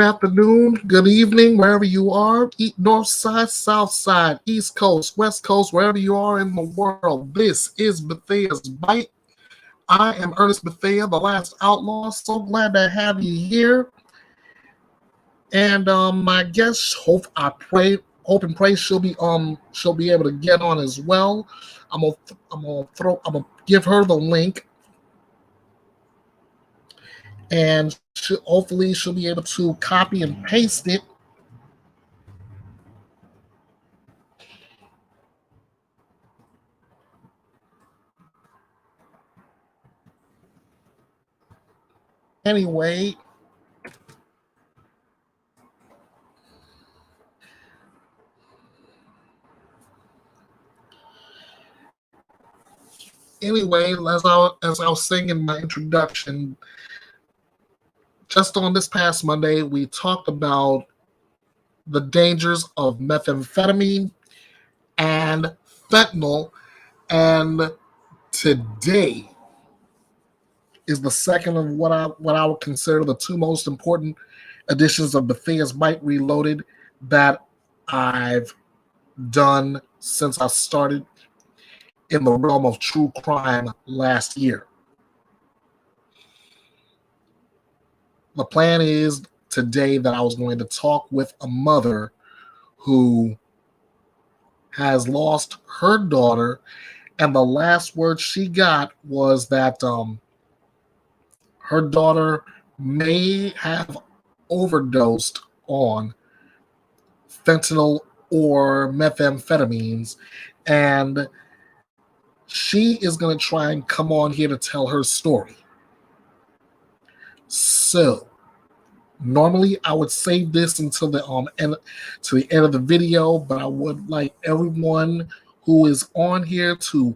afternoon, good evening, wherever you are. North side, south side, east coast, west coast, wherever you are in the world. This is Bethea's Byte. I am Ernest Bethea, the last outlaw. So glad to have you here. And my guest, hope and pray she'll be able to get on as well. I'm gonna give her the link, and hopefully she'll be able to copy and paste it. Anyway, as I was saying in my introduction, just on this past Monday, we talked about the dangers of methamphetamine and fentanyl, and today is the second of what I would consider the two most important editions of Bethea's Byte Reloaded that I've done since I started in the realm of true crime last year. The plan is today that I was going to talk with a mother who has lost her daughter, and the last word she got was that her daughter may have overdosed on fentanyl or methamphetamines, and she is going to try and come on here to tell her story. So, normally I would save this until the end of the video, but I would like everyone who is on here to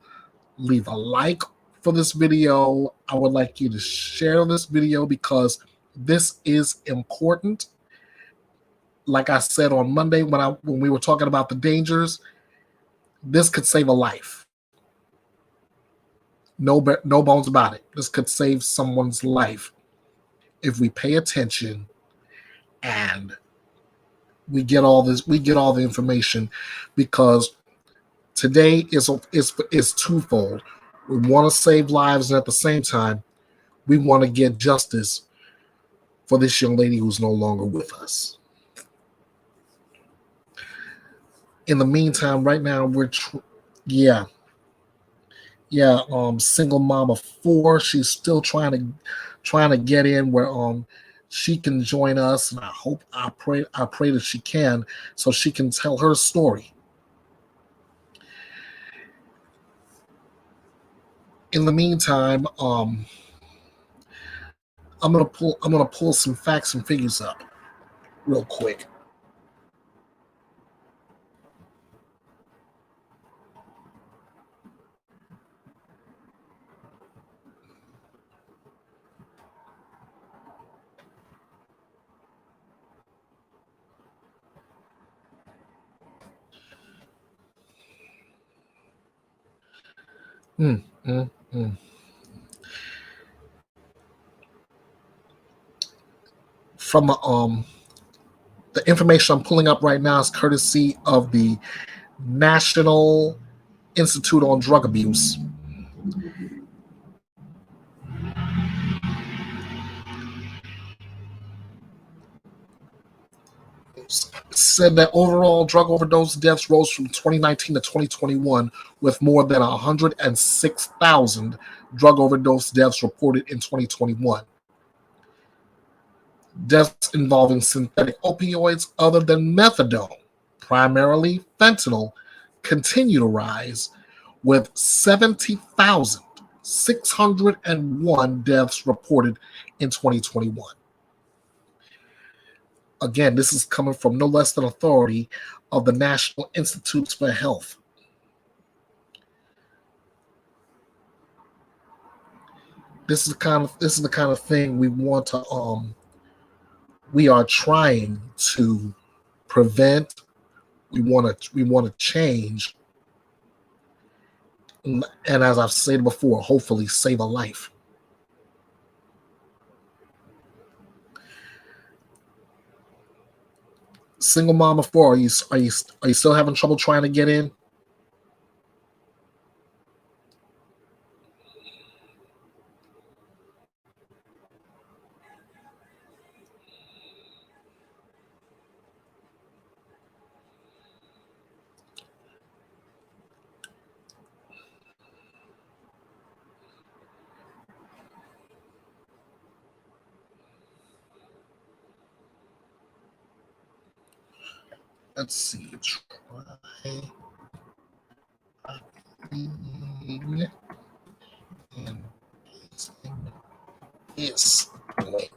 leave a like for this video. I would like you to share this video because this is important. Like I said on Monday when we were talking about the dangers, this could save a life. No bones about it. This could save someone's life if we pay attention and we get all the information, because today is twofold. We want to save lives, and at the same time, we want to get justice for this young lady who's no longer with us. In the meantime, right now single mom of 4. She's still trying to get in where she can join us, and I pray that she can, so she can tell her story. In the meantime, I'm gonna pull some facts and figures up real quick. Mm, mm, mm. From the information I'm pulling up right now is courtesy of the National Institute on Drug Abuse. Said that overall drug overdose deaths rose from 2019 to 2021, with more than 106,000 drug overdose deaths reported in 2021. Deaths involving synthetic opioids other than methadone, primarily fentanyl, continue to rise, with 70,601 deaths reported in 2021. Again, this is coming from no less than authority of the National Institutes for Health. This is the kind of thing we want to we are trying to prevent. We want to change, and as I've said before, hopefully save a life. Single mom of four. Are you still having trouble trying to get in? Let's see. Try and this link.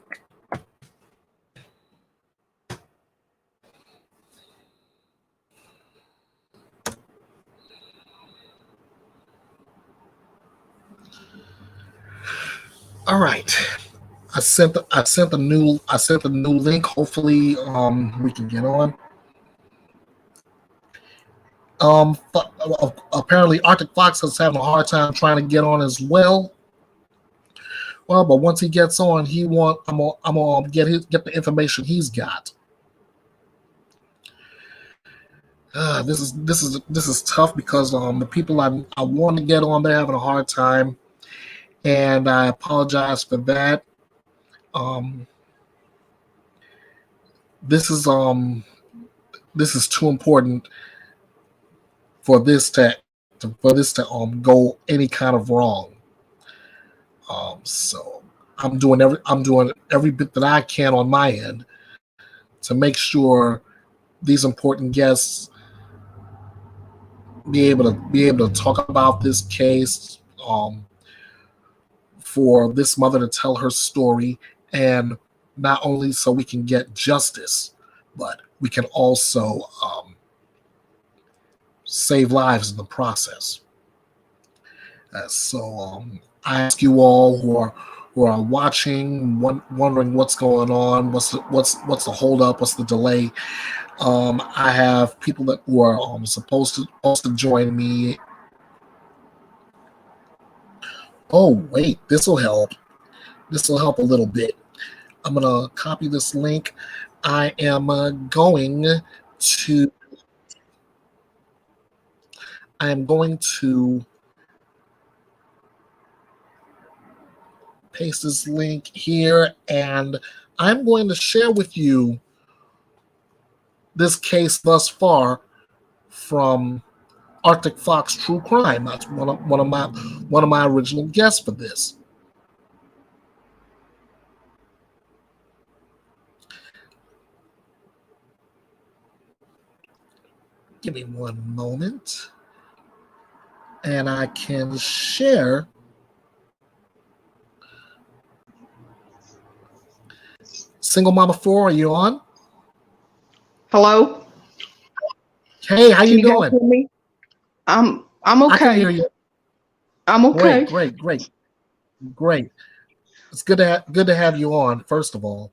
All right. I sent the new link. Hopefully, we can get on. Apparently, Arctic Fox is having a hard time trying to get on as well. Well, but once he gets on, I'm gonna get the information he's got. This is tough because the people I want to get on, they're having a hard time, and I apologize for that. Um, this is too important for this to go any kind of wrong. So I'm doing every bit that I can on my end to make sure these important guests be able to talk about this case, for this mother to tell her story, and not only so we can get justice, but we can also save lives in the process. So I ask you all who are watching, wondering what's going on, what's the holdup, what's the delay. I have people who are supposed to join me. Oh wait, this will help. This will help a little bit. I'm gonna copy this link. I am to I am going to paste this link here, and I'm going to share with you this case thus far from Arctic Fox True Crime. That's one of my original guests for this. Give me one moment, and I can share. Single Mama 4, are you on? Hello? Hey, how Can you you guys doing? hear me? I'm I can hear okay. you. I'm Great, okay. great, great, great. It's good to have you on. First of all,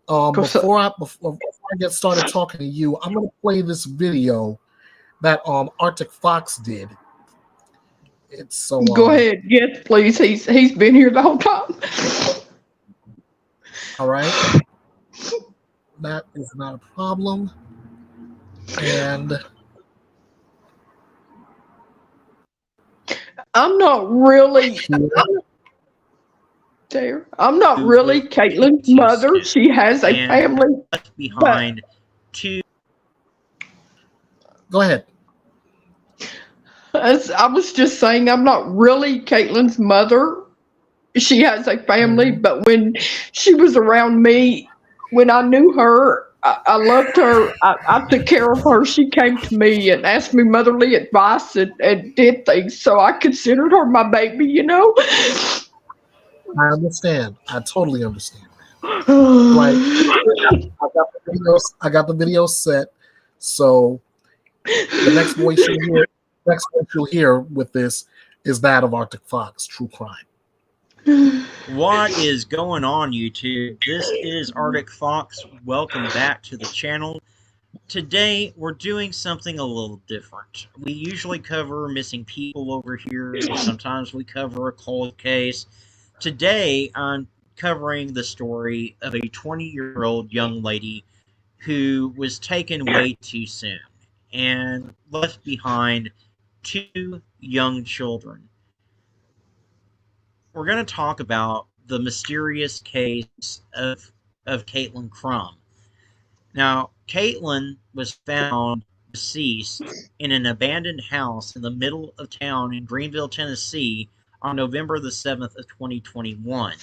So, before I get started talking to you, I'm gonna play this video that Arctic Fox did. It's so go ahead. Yes, please. He's been here the whole time. all right. That is not a problem. And I'm not really there. I'm not who really will Caitlin's assist mother. you. She has a And family, left but behind two. go ahead. as I was just saying, I'm not really Caitlin's mother. She has a family, Hmm. but when she was around me, when I knew her, I loved her. I took care of her. She came to me and asked me motherly advice and did things. So I considered her my baby, you know? I understand. I totally understand. Right. I got the video set. So the next voice you'll hear with this is that of Arctic Fox, True Crime. What is going on, YouTube? This is Arctic Fox. Welcome back to the channel. Today, we're doing something a little different. We usually cover missing people over here. Sometimes we cover a cold case. Today, I'm covering the story of a 20-year-old young lady who was taken way too soon and left behind 2 young children. We're going to talk about the mysterious case of Caitlin Crum. Now, Caitlin was found deceased in an abandoned house in the middle of town in Greenville, Tennessee on November the 7th of 2021.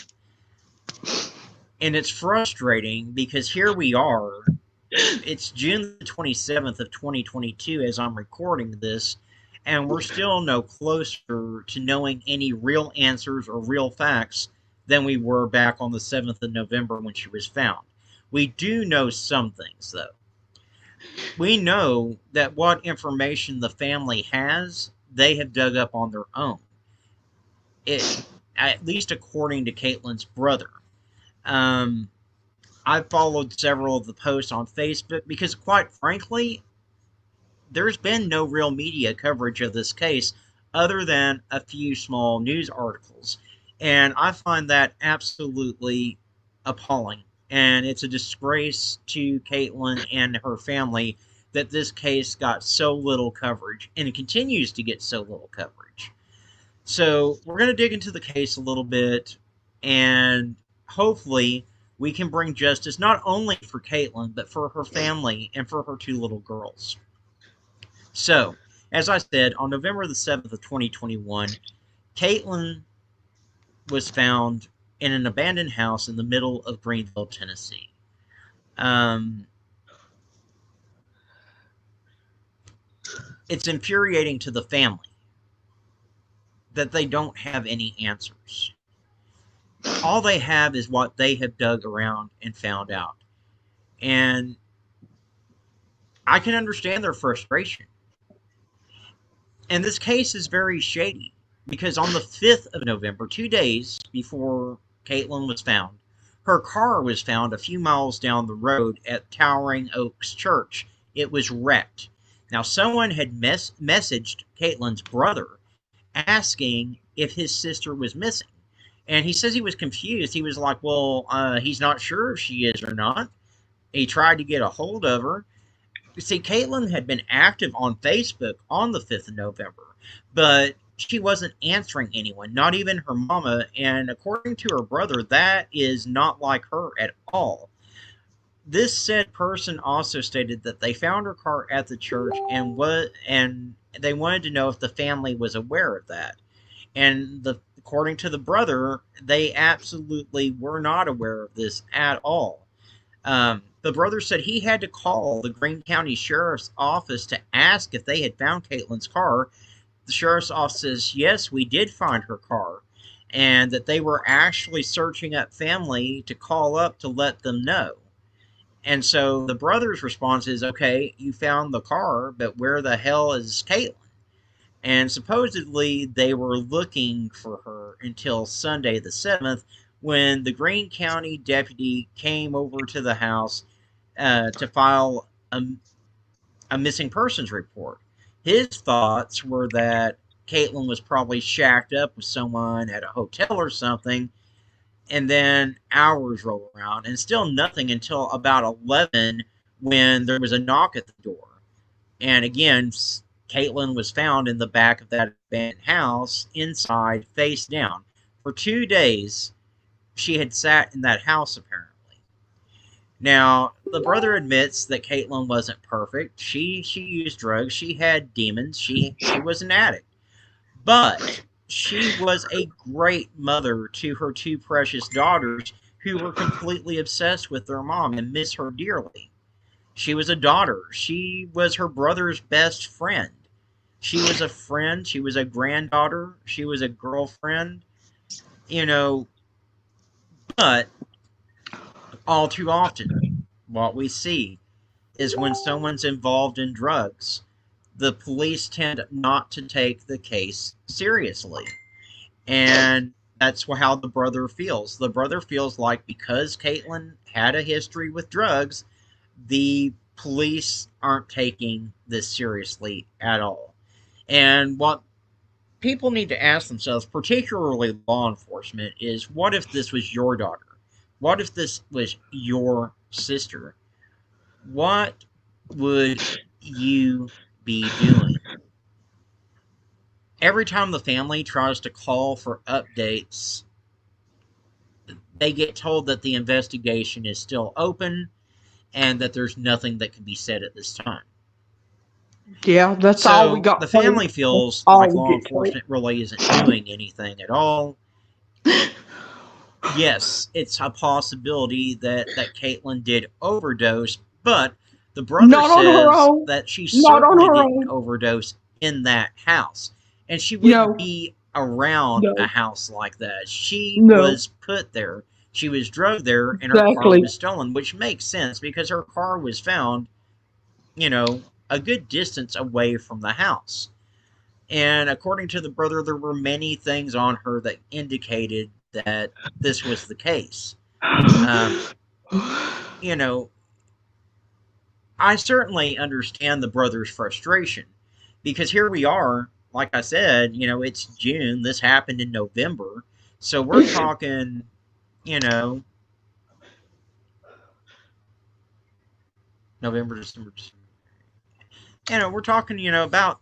And it's frustrating because here we are. It's June the 27th of 2022 as I'm recording this, and we're still no closer to knowing any real answers or real facts than we were back on the 7th of November when she was found. We do know some things, though. We know that what information the family has, they have dug up on their own. At least according to Caitlin's brother. I followed several of the posts on Facebook because, quite frankly, there's been no real media coverage of this case other than a few small news articles. And I find that absolutely appalling. And it's a disgrace to Caitlin and her family that this case got so little coverage, and it continues to get so little coverage. So we're going to dig into the case a little bit, and hopefully we can bring justice not only for Caitlin, but for her family and for her 2 little girls. So, as I said, on November the 7th of 2021, Caitlin was found in an abandoned house in the middle of Greenville, Tennessee. It's infuriating to the family that they don't have any answers. All they have is what they have dug around and found out. And I can understand their frustration. And this case is very shady because on the 5th of November, 2 days before Caitlin was found, her car was found a few miles down the road at Towering Oaks Church. It was wrecked. Now, someone had messaged Caitlin's brother asking if his sister was missing. And he says he was confused. He was like, well, he's not sure if she is or not. He tried to get a hold of her. You see, Caitlin had been active on Facebook on the 5th of November, but she wasn't answering anyone, not even her mama. And according to her brother, that is not like her at all. This said person also stated that they found her car at the church and they wanted to know if the family was aware of that. And according to the brother, they absolutely were not aware of this at all. The brother said he had to call the Greene County Sheriff's Office to ask if they had found Caitlin's car. The Sheriff's Office says, yes, we did find her car, and that they were actually searching up family to call up to let them know. And so the brother's response is, okay, you found the car, but where the hell is Caitlin? And supposedly they were looking for her until Sunday the 7th, when the Greene County deputy came over to the house to file a missing persons report. His thoughts were that Caitlin was probably shacked up with someone at a hotel or something, and then hours roll around, and still nothing until about 11 when there was a knock at the door. And again, Caitlin was found in the back of that abandoned house, inside, face down. For 2 days, she had sat in that house, apparently. Now, the brother admits that Caitlin wasn't perfect. She used drugs. She had demons. She was an addict. But she was a great mother to her 2 precious daughters who were completely obsessed with their mom and miss her dearly. She was a daughter. She was her brother's best friend. She was a friend. She was a granddaughter. She was a girlfriend. But all too often, what we see is when someone's involved in drugs, the police tend not to take the case seriously. And that's how the brother feels. The brother feels like because Caitlin had a history with drugs, the police aren't taking this seriously at all. And what people need to ask themselves, particularly law enforcement, is what if this was your daughter? What if this was your sister? what would you be doing? Every time the family tries to call for updates, they get told that the investigation is still open and that there's nothing that can be said at this time. Yeah, that's all we So got the told. family feels All like we law get told. enforcement really isn't doing anything at all. Yes, it's a possibility that Caitlin did overdose, but the brother Not on her says own. that she Not on certainly her didn't own. overdose in that house, and she wouldn't No, be around a no, house like that. She no. was put there. She was drugged there, and her car Exactly. was stolen, which makes sense because her car was found, a good distance away from the house. And according to the brother, there were many things on her that indicated that this was the case. Um, you know, I certainly understand the brother's frustration because here we are. Like I said, it's June. This happened in November. So we're talking, you know, November, December. We're talking, about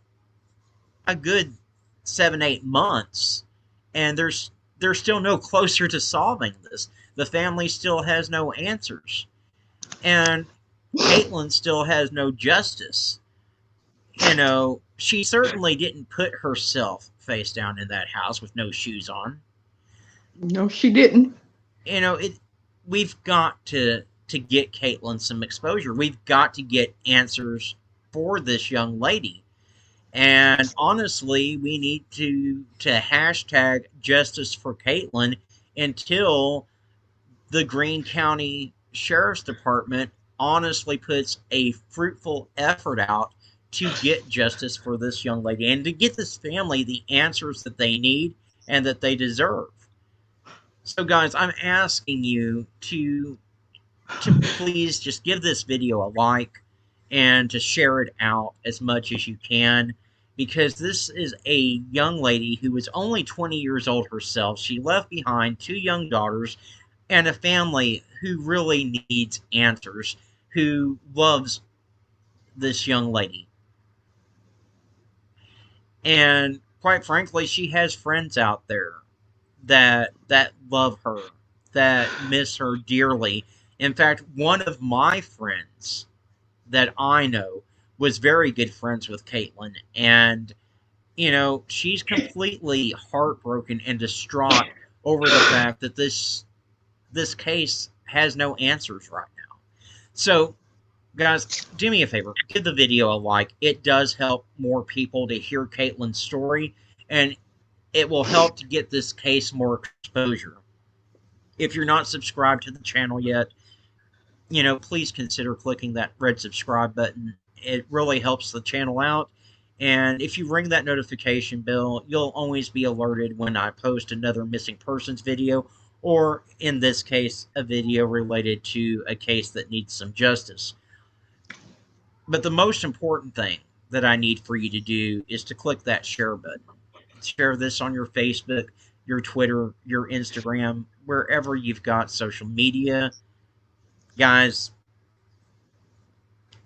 a good 7, 8 months, and they're still no closer to solving this. The family still has no answers, and Caitlin still has no justice. She certainly didn't put herself face down in that house with no shoes on. No, she didn't. It. We've got to get Caitlin some exposure. We've got to get answers for this young lady. And honestly, we need to hashtag justice for Caitlin until the Greene County Sheriff's Department honestly puts a fruitful effort out to get justice for this young lady and to get this family the answers that they need and that they deserve. So guys, I'm asking you to please just give this video a like and to share it out as much as you can, because this is a young lady who was only 20 years old herself. She left behind 2 young daughters and a family who really needs answers, who loves this young lady. And quite frankly, she has friends out there that love her, that miss her dearly. In fact, one of my friends that I know was very good friends with Caitlin, and she's completely heartbroken and distraught over the fact that this case has no answers right now. So, guys, do me a favor, give the video a like. It does help more people to hear Caitlin's story, and it will help to get this case more exposure. If you're not subscribed to the channel yet, please consider clicking that red subscribe button. It really helps the channel out. And if you ring that notification bell, you'll always be alerted when I post another missing persons video, or in this case, a video related to a case that needs some justice. But the most important thing that I need for you to do is to click that share button. Share this on your Facebook, your Twitter, your Instagram, wherever you've got social media. Guys,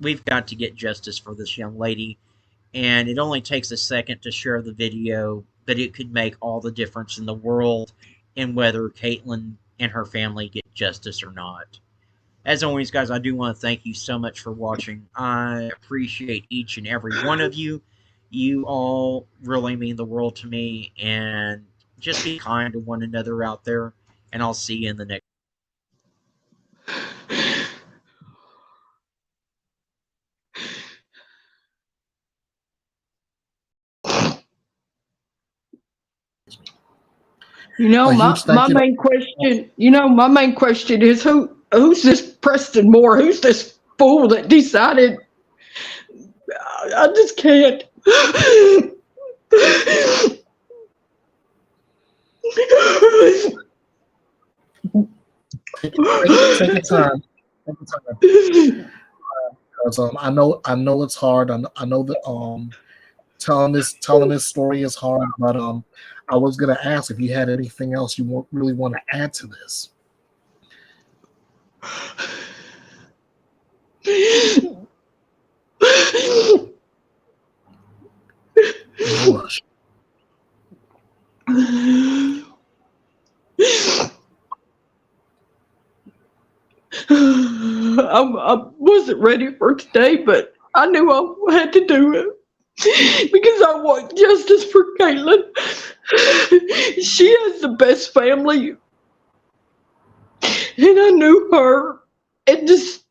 we've got to get justice for this young lady, and it only takes a second to share the video, but it could make all the difference in the world in whether Caitlin and her family get justice or not. As always, guys, I do want to thank you so much for watching. I appreciate each and every one of you. You all really mean the world to me, and just be kind to one another out there, and I'll see you in the next. A My, huge my thank you to main question, my main question is who's this Preston Moore? Who's this fool that decided I just can't. take your time. Take your time. Because I know it's hard. I know that telling this story is hard. But I was gonna ask if you had anything else you really want to add to this. I wasn't ready for today, but I knew I had to do it because I want justice for Caitlin. She has the best family, and I knew her, and just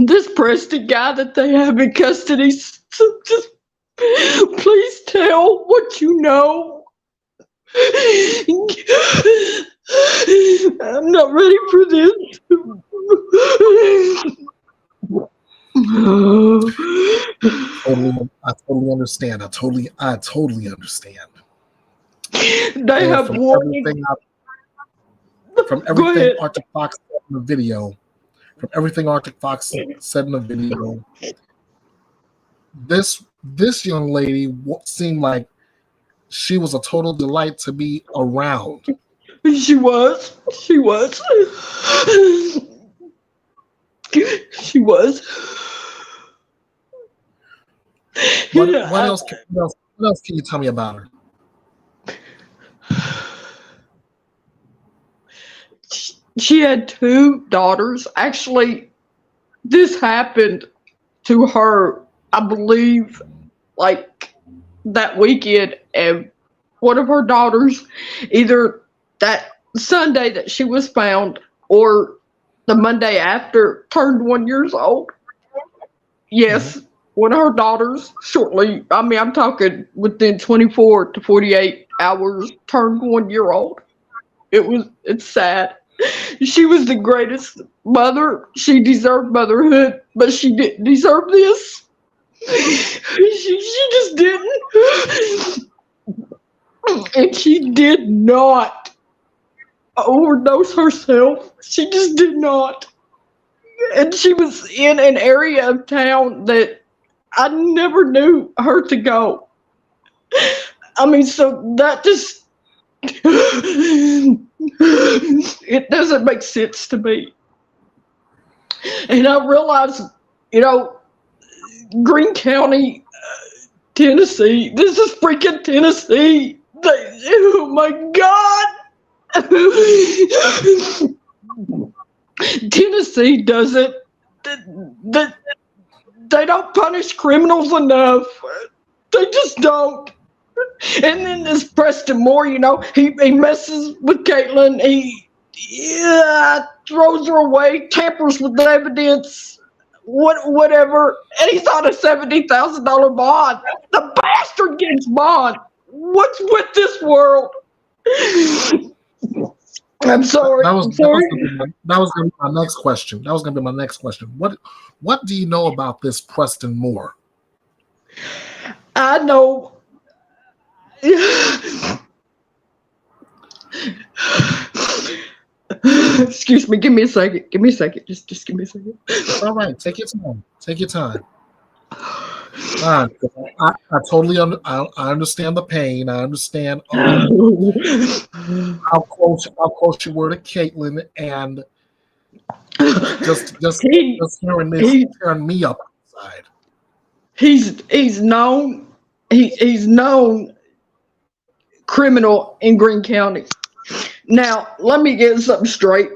this Preston guy that they have in custody. So just please tell what you know. I'm not ready for this. I totally understand. I totally understand. They And have one. From everything Arctic Fox said in the video, this young lady seemed like she was a total delight to be around. She was. She was. She was. What else can you tell me about her? She had 2 daughters. Actually, this happened to her, I believe, like that weekend, and one of her daughters, either that Sunday that she was found or the Monday after, turned 1 year old. Yes, one of her daughters shortly, I'm talking within 24 to 48 hours, turned 1 year old. It's sad. She was the greatest mother. She deserved motherhood, but she didn't deserve this. She just didn't. And she did not overdose herself. She just did not. And she was in an area of town that I never knew her to go. So that just, it doesn't make sense to me. And I realized, Greene County, Tennessee, this is freaking Tennessee. Oh my God. Tennessee doesn't, they don't punish criminals enough. They just don't. And then this Preston Moore, he messes with Caitlin. He throws her away, tampers with the evidence, whatever. And he's on a $70,000 bond. The bastard gets bond. What's with this world? I'm sorry. That was going to be my next question. What do you know about this Preston Moore? I know. Excuse me. Give me a second. Just give me a second. All right. Take your time. I totally I understand the pain. I understand how close you were to Caitlin, and just hearing this turned me up inside. He's known criminal in Greene County. Now, let me get something straight.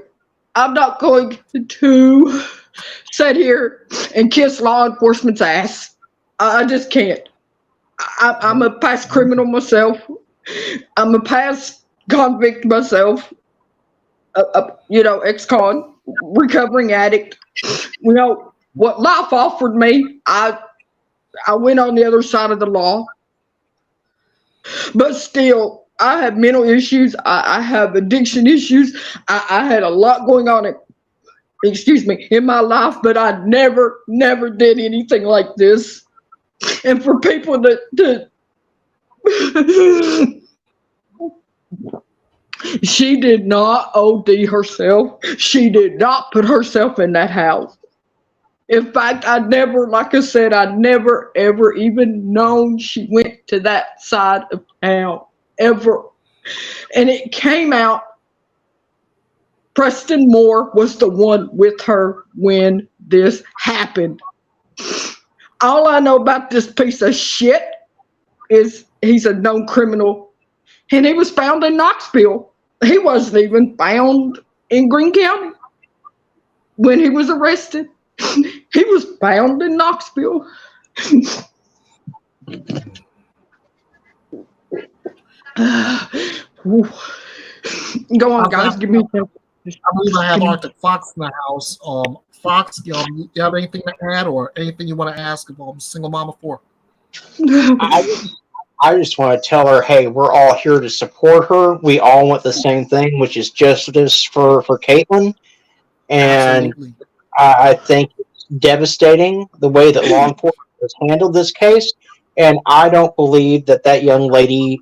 I'm not going to sit here and kiss law enforcement's ass. I just can't. I'm a past criminal myself. I'm a past convict myself. Ex-con, recovering addict. What life offered me, I went on the other side of the law. But still, I have mental issues. I have addiction issues. I had a lot going on in my life, but I never did anything like this. And for people that she did not OD herself. She did not put herself in that house. In fact, I'd never ever even known she went to that side of town, ever. And it came out Preston Moore was the one with her when this happened. All I know about this piece of shit is he's a known criminal, and he was found in Knoxville. he wasn't even found in Greene County when he was arrested. He was found in Knoxville. Go on, guys. Give me a second. I believe I have Arctic Fox in the house. Fox, you have anything to add or anything you want to ask about Single Mama 4? I just want to tell her, hey, we're all here to support her. We all want the same thing, which is justice for Caitlin. And Absolutely. I think it's devastating the way that law enforcement has handled this case. And I don't believe that young lady,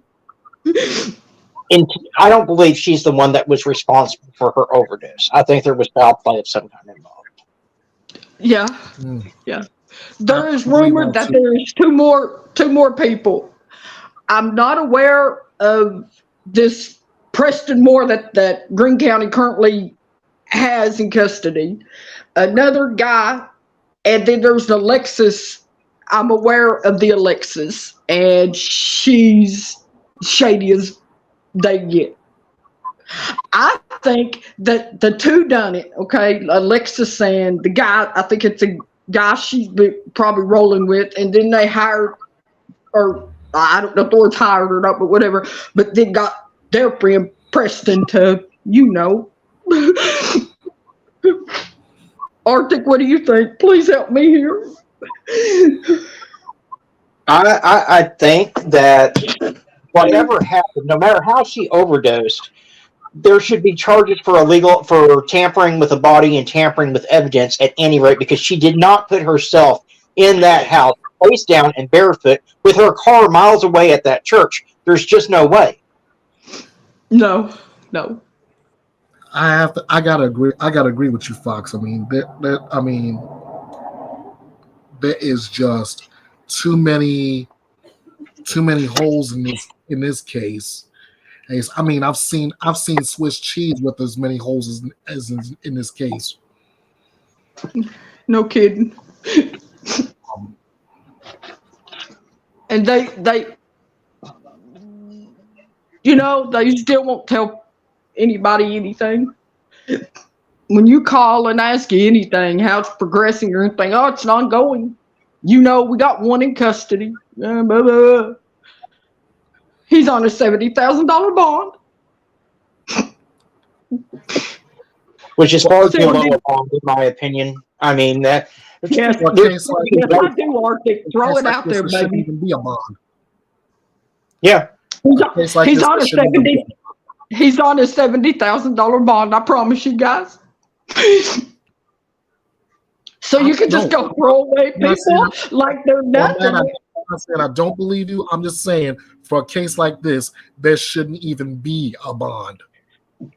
I don't believe she's the one that was responsible for her overdose. I think there was foul play of some kind involved. Yeah. Yeah. There is rumored that there is two more people. I'm not aware of this Preston Moore that Greene County currently has in custody. Another guy, and then there's Alexis. I'm aware of the Alexis, and she's shady as they get. I think that the two done it, okay? Alexis and the guy, I think it's a guy she's probably rolling with, and then they hired, or I don't know if the word's hired or not, but whatever, but they got their friend Preston to, Arctic, what do you think? Please help me here. I think that whatever happened, no matter how she overdosed, there should be charges for tampering with a body and tampering with evidence at any rate, because she did not put herself in that house, face down and barefoot, with her car miles away at that church. There's just no way. No. I gotta agree with you, Fox. I mean, there is just too many holes in this case. I mean, I've seen Swiss cheese with as many holes as in this case. No kidding. And they still won't tell anybody anything. When you call and ask you anything, how it's progressing or anything, oh, it's ongoing. We got one in custody. He's on a $70,000 bond. Which is far too low a bond, in my opinion. I mean, that. Yes, I do, Arctic. Throw it out there, baby. Even be a bond. Yeah. He's on a $70,000 bond. I promise you guys. So you can just go throw away people like they're nothing. I said I don't believe you. I'm just saying, for a case like this, there shouldn't even be a bond.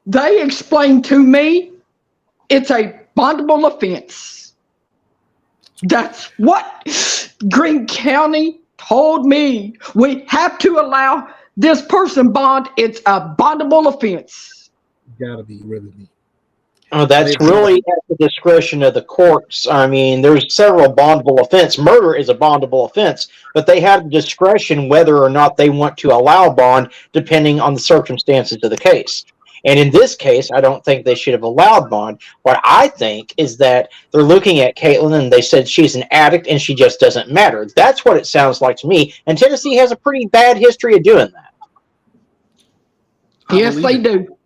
They explained to me it's a bondable offense. That's what Greene County told me. We have to allow this person bond. It's a bondable offense. Gotta be really. Oh, that's really at the discretion of the courts. I mean, there's several bondable offenses. Murder is a bondable offense, but they have discretion whether or not they want to allow bond depending on the circumstances of the case. And in this case, I don't think they should have allowed bond. What I think is that they're looking at Caitlin and they said she's an addict and she just doesn't matter. That's what it sounds like to me. And Tennessee has a pretty bad history of doing that. Yes, they do.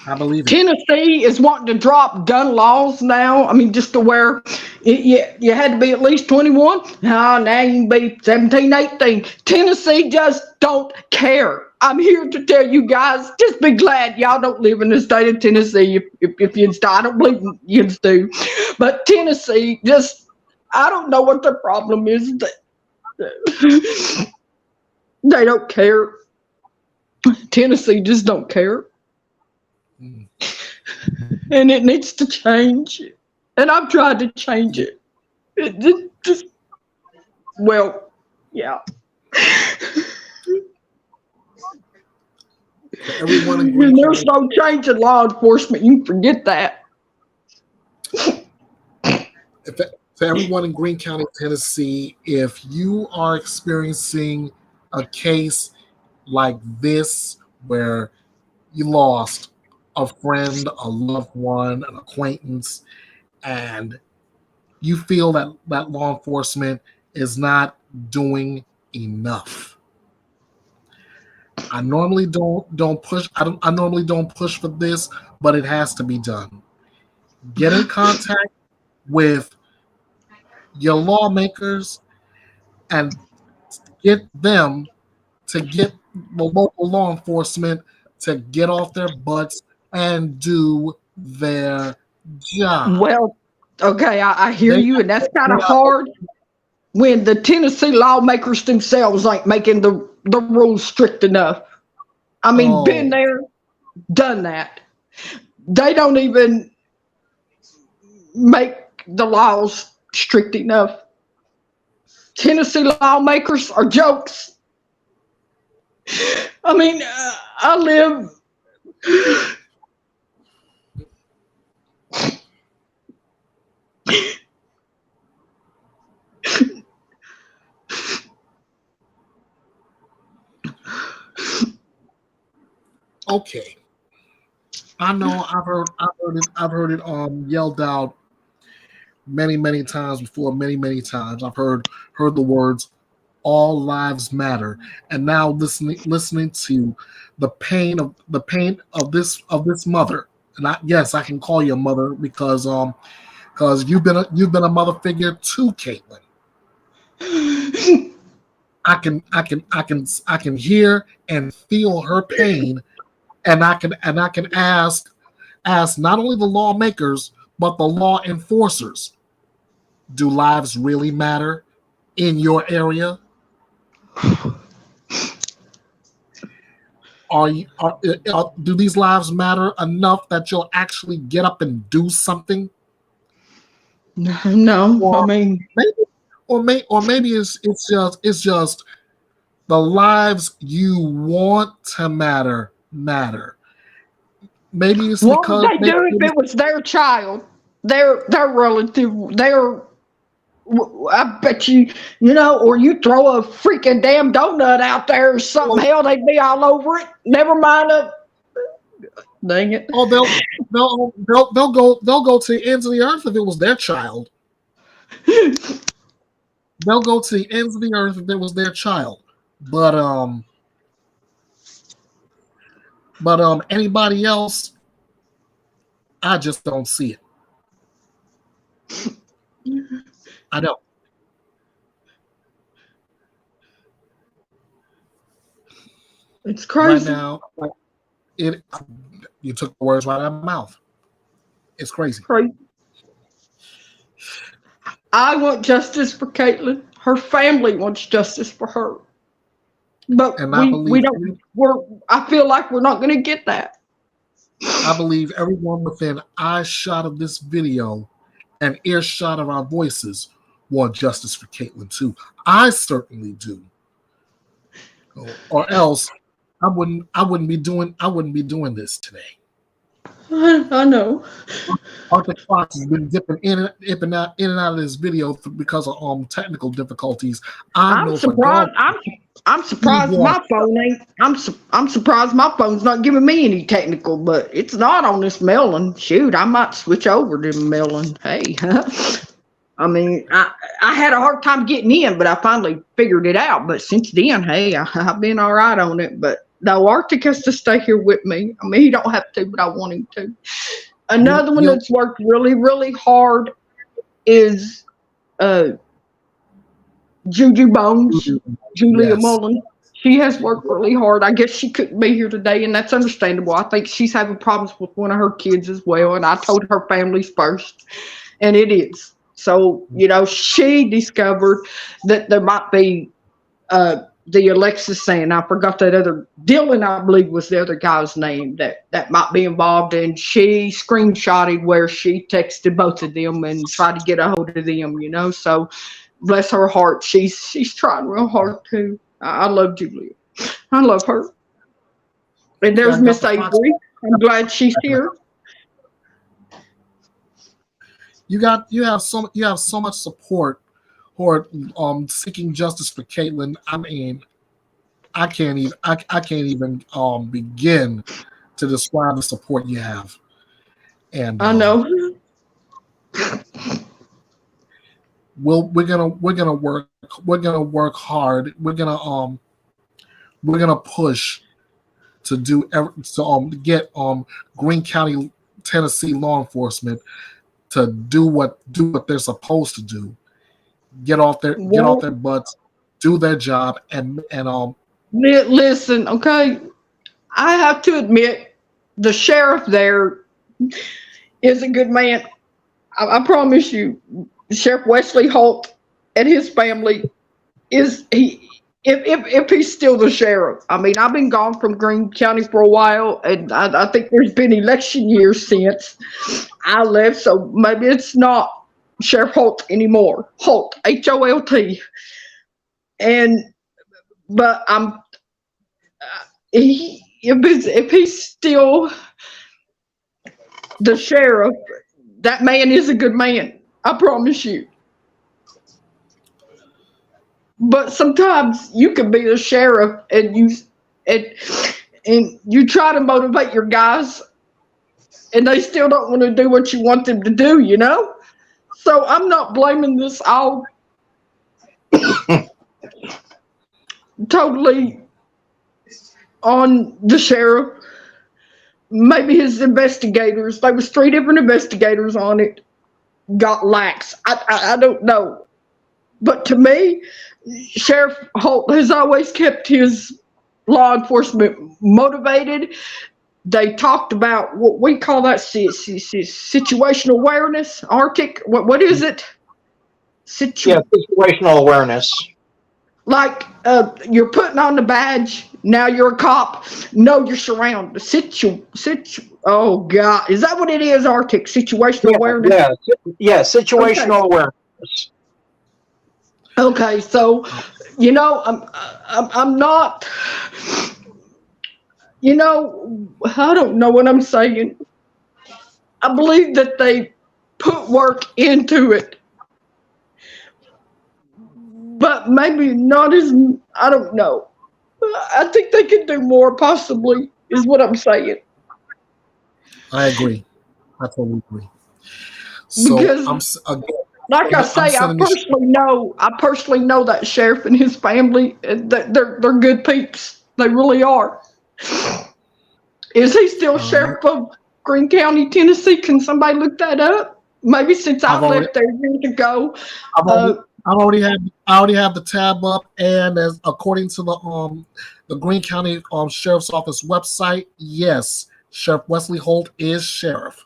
I believe it. Tennessee is wanting to drop gun laws now. I mean, just to where you had to be at least 21. Now you can be 17, 18. Tennessee just don't care. I'm here to tell you guys, just be glad y'all don't live in the state of Tennessee. If you I don't believe you do. But Tennessee I don't know what the problem is. They don't care. Tennessee just don't care. And it needs to change. And I've tried to change it. It just, yeah. There's no change in law enforcement. You can forget that. For everyone in Greene County, Tennessee, if you are experiencing a case like this where you lost a friend, a loved one, an acquaintance, and you feel that law enforcement is not doing enough. I normally don't push. I normally don't push for this, but it has to be done. Get in contact with your lawmakers and get them to get the local law enforcement to get off their butts and do their job. Well, okay, I hear They you, and that's kind of yeah, hard when the Tennessee lawmakers themselves ain't making the rules strict enough. I mean, been oh, there, done that. They don't even make the laws strict enough. Tennessee lawmakers are jokes. I mean, I live. okay. I know I've heard it yelled out many times before, many times. I've heard the words all lives matter. And now listening to the pain of this mother. And yes, I can call you a mother because you've been a mother figure too, Caitlin. I can hear and feel her pain, and I can ask not only the lawmakers but the law enforcers, do lives really matter in your area? Do these lives matter enough that you'll actually get up and do something? No, Or I mean, maybe it's just the lives you want to matter. Maybe it's what would because they do if it was their child, their relative, their? I bet you, or you throw a freaking damn donut out there or something. Hell, they'd be all over it. Never mind dang it. oh they'll go to the ends of the earth if it was their child. They'll go to the ends of the earth if it was their child. But anybody else, I just don't see it. I don't. It's crazy. Right now, you took the words right out of my mouth. It's crazy. I want justice for Caitlin. Her family wants justice for her. But we don't. I feel like we're not going to get that. I believe everyone within eyeshot of this video and earshot of our voices want justice for Caitlin too. I certainly do. Or else I wouldn't be doing this today. I know. Arctic Fox has been dipping in and out of this video because of technical difficulties. I'm surprised. I'm surprised my phone ain't. I'm surprised my phone's not giving me any technical, but it's not on this melon. Shoot, I might switch over to melon. Hey, I mean, I had a hard time getting in, but I finally figured it out. But since then, hey, I've been all right on it. But no, Arctic has to stay here with me. I mean, he don't have to, but I want him to. Another one that's worked really hard is Juju Bones, Julia Mullen. She has worked really hard. I guess she couldn't be here today, and that's understandable. I think she's having problems with one of her kids as well, and I told her families first, and it is. So, she discovered that there might be the Alexis and I forgot that other Dylan, I believe, was the other guy's name that might be involved, and she screenshotted where she texted both of them and tried to get a hold of them. So bless her heart, she's trying real hard too. I love Julia. I love her. And there's Miss Avery. I'm glad she's here. You have so much support for seeking justice for Caitlin. I mean, I can't even begin to describe the support you have. And I know. we're gonna work hard. We're gonna push to get Greene County, Tennessee law enforcement to do what they're supposed to do. Get off their butts, do their job, and Listen, okay. I have to admit, the sheriff there is a good man. I promise you, Sheriff Wesley Holt and his family is he. If he's still the sheriff, I mean, I've been gone from Greene County for a while, and I think there's been election years since I left, so maybe it's not Sheriff Holt anymore. Holt, Holt, but if he's still the sheriff, that man is a good man. I promise you. But sometimes you can be the sheriff and you try to motivate your guys, and they still don't want to do what you want them to do, you know? So I'm not blaming this all totally on the sheriff. Maybe his investigators, there was 3 different investigators on it, got lax. I don't know. But to me, Sheriff Holt has always kept his law enforcement motivated. They talked about what we call that situational awareness, Arctic. What is it? Situational awareness. Like you're putting on the badge. Now you're a cop. Know your surroundings. Oh God, is that what it is, Arctic? Situational awareness. Situational awareness. Okay, so I'm not. I don't know what I'm saying. I believe that they put work into it, but maybe not as. I don't know. I think they could do more, possibly, is what I'm saying. I agree. I totally agree. So because, like I say, I personally know that sheriff and his family. They're good peeps. They really are. Is he still sheriff of Greene County, Tennessee? Can somebody look that up? Maybe since I left there years ago. I already have the tab up, and as according to the Greene County Sheriff's Office website, yes, Sheriff Wesley Holt is sheriff.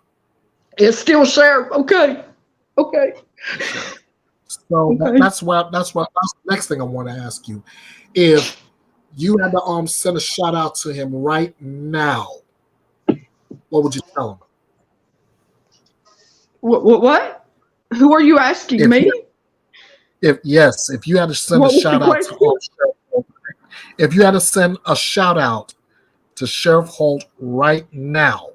It's still sheriff. Okay. So that's the next thing I want to ask you. If you had to send a shout out to him right now, what would you tell him? What? Who are you asking me? If you had to send a shout out to if you had to send a shout out to Sheriff Holt right now,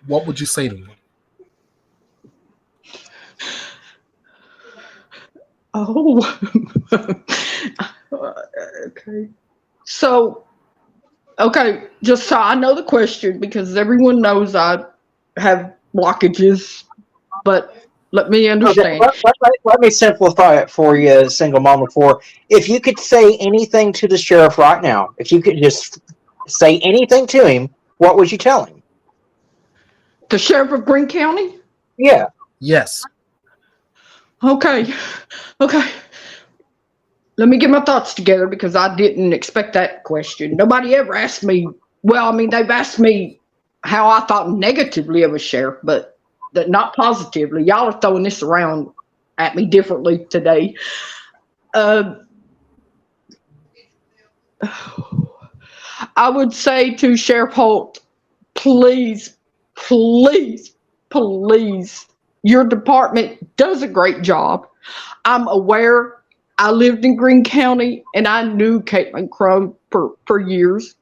what would you say to him? Oh, okay. So, just so I know the question, because everyone knows I have blockages, but let me understand. Let me simplify it for you, single mama. If you could say anything to the sheriff right now, if you could just say anything to him, what would you tell him? The sheriff of Greene County? Yeah. Yes. Okay. Let me get my thoughts together, because I didn't expect that question. Nobody ever asked me. Well, I mean, they've asked me how I thought negatively of a sheriff, but not positively. Y'all are throwing this around at me differently today. I would say to Sheriff Holt, please, your department does a great job. I'm aware. I lived in Greene County, and I knew Caitlin Crum for years.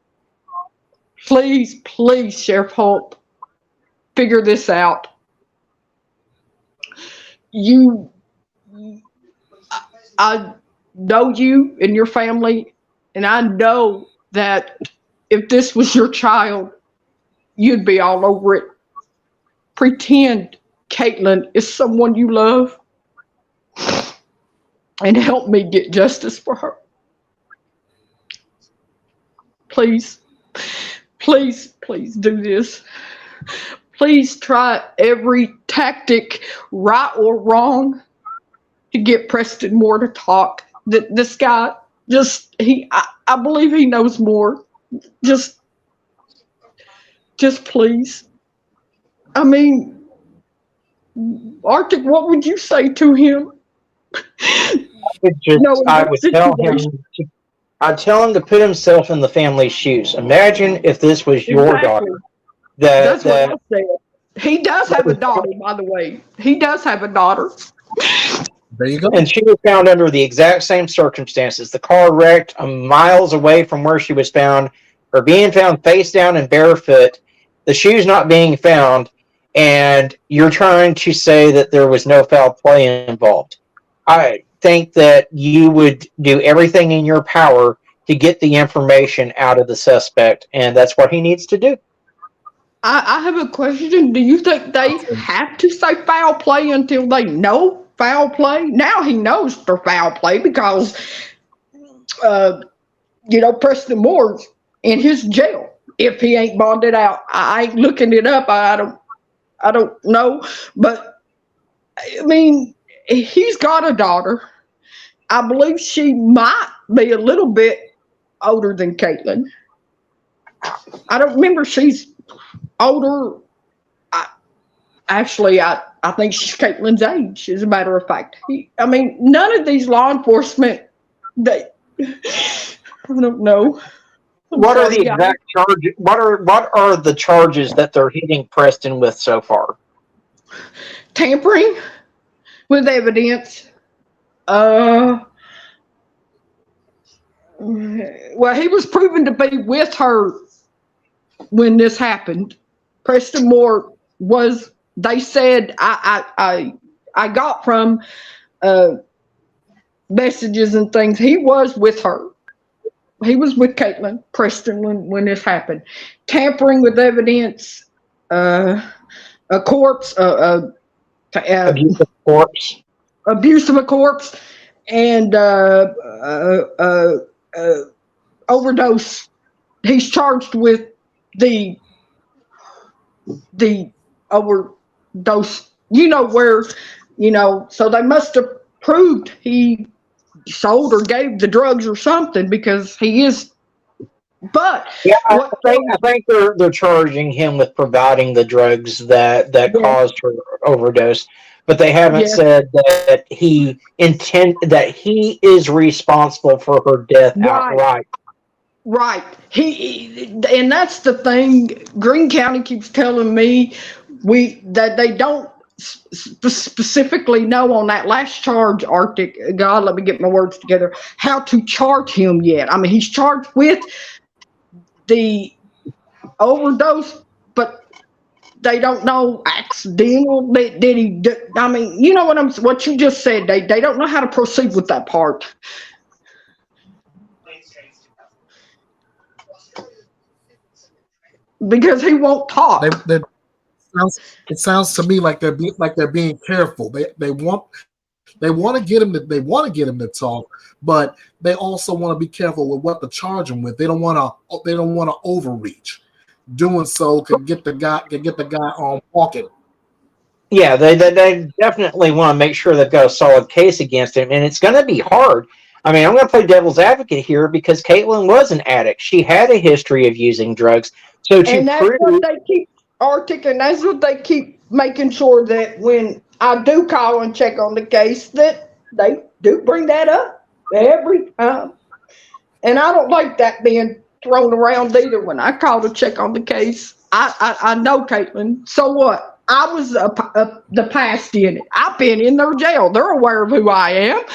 Please, Sheriff Holt, figure this out. I know you and your family, and I know that if this was your child, you'd be all over it. Pretend Caitlin is someone you love and help me get justice for her. Please, please, please do this. Please try every tactic, right or wrong, to get Preston Moore to talk. This guy, I believe he knows more. Just please. I mean, Arctic, what would you say to him? I'd tell him to put himself in the family's shoes. Imagine if this was your daughter. That's what I said. He does have a daughter, by the way. He does have a daughter. There you go. And she was found under the exact same circumstances. The car wrecked miles away from where she was found, or being found face down and barefoot, the shoes not being found, and you're trying to say that there was no foul play involved. I think that you would do everything in your power to get the information out of the suspect, and that's what he needs to do. I have a question. Do you think they have to say foul play until they know foul play? Now he knows they're foul play because, Preston Moore's in his jail. If he ain't bonded out, I ain't looking it up. I don't know, but I mean, he's got a daughter. I believe she might be a little bit older than Caitlin. I don't remember. She's older. I think she's Caitlin's age, as a matter of fact. None of these law enforcement, I don't know. What are the exact charges? What are the charges that they're hitting Preston with so far? Tampering with evidence. Well, he was proven to be with her when this happened. Preston Moore was. They said I got from messages and things. He was with her. He was with Caitlin Preston when this happened. Tampering with evidence, a corpse, abuse of corpse, and overdose. He's charged with the overdose. So they must have proved he sold or gave the drugs or something, because he is. But yeah, I think they're charging him with providing the drugs that caused her overdose, but they haven't said that he is responsible for her death outright. Right. And that's the thing. Greene County keeps telling me that they don't specifically know on that last charge, Arctic. God, let me get my words together. How to charge him yet? He's charged with the overdose, but they don't know accidental. Did he? What you just said. They don't know how to proceed with that part. Because he won't talk. It sounds to me like they're being careful. They want to get him to talk, but they also want to be careful with what to charge him with. They don't want to overreach. Doing so can get the guy on walking. Yeah, they definitely want to make sure they've got a solid case against him, and it's going to be hard. I'm going to play devil's advocate here because Caitlin was an addict. She had a history of using drugs. What they keep, Arctic, and that's what they keep making sure that when I do call and check on the case, that they do bring that up every time. And I don't like that being thrown around either. When I call to check on the case, I know Caitlin. So what? I was the past in it. I've been in their jail. They're aware of who I am.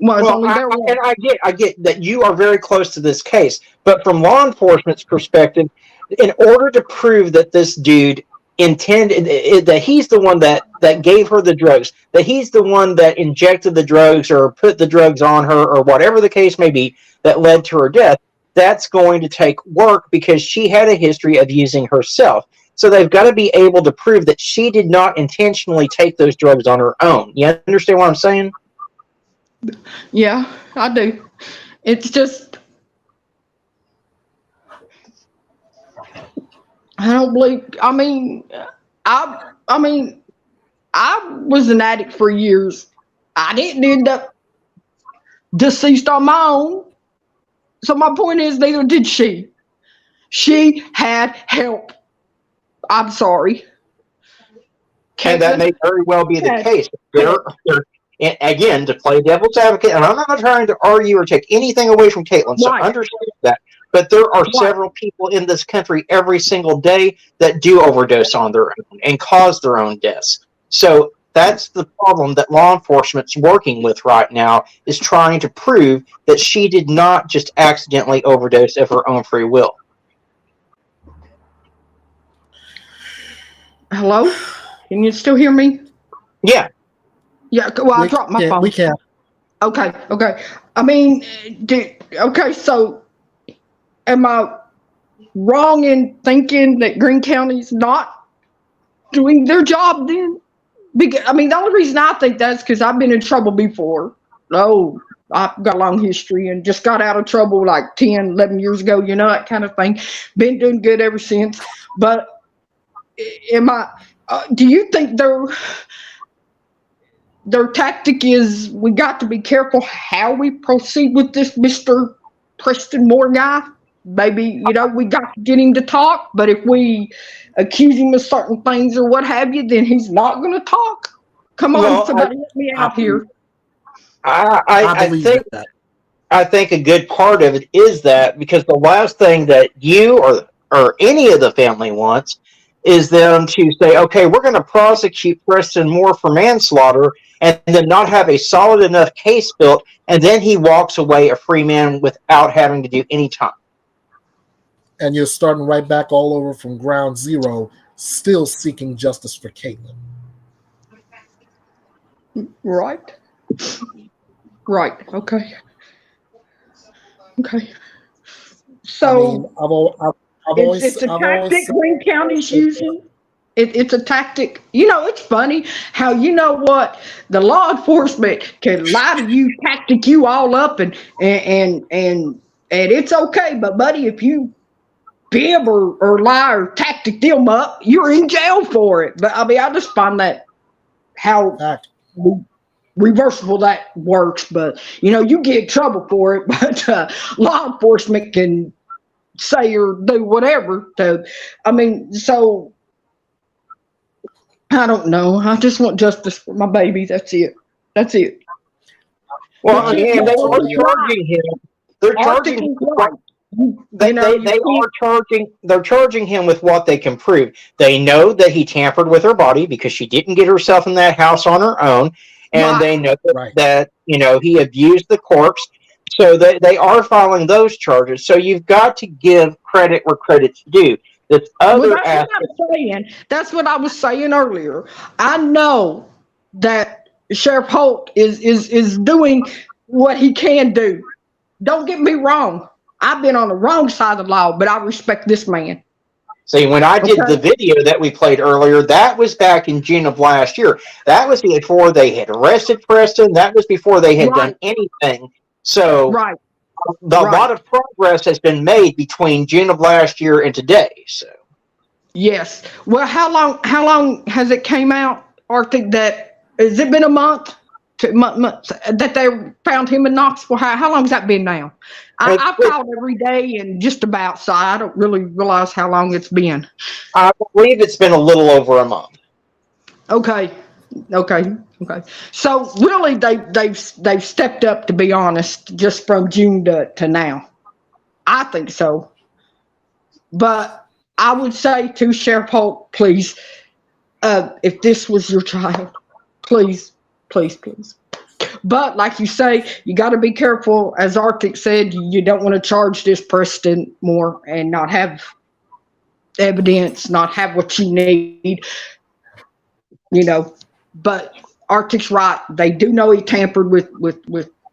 I get that you are very close to this case, but from law enforcement's perspective, in order to prove that this dude intended, that he's the one that gave her the drugs, that he's the one that injected the drugs or put the drugs on her or whatever the case may be that led to her death, that's going to take work because she had a history of using herself. So they've got to be able to prove that she did not intentionally take those drugs on her own. You understand what I'm saying? Yeah, I do. It's just, I don't believe. I mean, I was an addict for years. I didn't end up deceased on my own. So my point is, neither did she. She had help. I'm sorry. And that Caitlin may very well be the had case. help. And again, to play devil's advocate, and I'm not trying to argue or take anything away from Caitlin, so Right. understand that. But there are Right. several people in this country every single day that do overdose on their own and cause their own deaths. So that's the problem that law enforcement's working with right now, is trying to prove that she did not just accidentally overdose of her own free will. Hello? Can you still hear me? Yeah. Yeah, well, I dropped my phone. We can. Okay. I mean, okay, so am I wrong in thinking that Greene County's not doing their job then? Because, I mean, the only reason I think that's because I've been in trouble before. Oh, I've got a long history and just got out of trouble like 10, 11 years ago, you know, that kind of thing. Been doing good ever since. But do you think their tactic is, we got to be careful how we proceed with this Mr. Preston Moore guy? Maybe, you know, we got to get him to talk, but if we accuse him of certain things or what have you, then he's not going to talk. Come on, somebody help me out here. I think a good part of it is that, because the last thing that you or any of the family wants is them to say, okay, we're going to prosecute Preston Moore for manslaughter, and then not have a solid enough case built, and then he walks away a free man without having to do any time. And you're starting right back all over from ground zero, still seeking justice for Caitlin. Right. Okay. So it's a tactic Greene County's using. It's a tactic. You know, it's funny how, you know what, the law enforcement can lie to you, tactic you all up, and it's okay. But buddy, if you fib or lie or tactic them up, you're in jail for it. But I mean, I just find that how reversible that works. But you know, you get in trouble for it, but law enforcement can say or do whatever. So I mean, so I don't know. I just want justice for my baby. That's it. Well, and they are charging him. They're charging him. They're charging him with what they can prove. They know that he tampered with her body because she didn't get herself in that house on her own, and they know that you know, he abused the corpse. So they are filing those charges. So you've got to give credit where credit's due. This other that's what I was saying earlier. I know that Sheriff Holt is doing what he can do. Don't get me wrong. I've been on the wrong side of the law, but I respect this man. See, when I did the video that we played earlier, that was back in June of last year. That was before they had arrested Preston. That was before they had done anything. So a lot of progress has been made between June of last year and today. So yes. Well, how long has it came out, Arctic? That has it been a month? That they found him in Knoxville? How long has that been now? I called every day and just about, so I don't really realize how long it's been. I believe it's been a little over a month. Okay. So really, they've stepped up, to be honest, just from June to now. I think so. But I would say to Sheriff Holt, please, if this was your child, please. But like you say, you got to be careful. As Arctic said, you don't want to charge this Preston Moore and not have evidence, not have what you need, you know. But Arctic's right. They do know he tampered with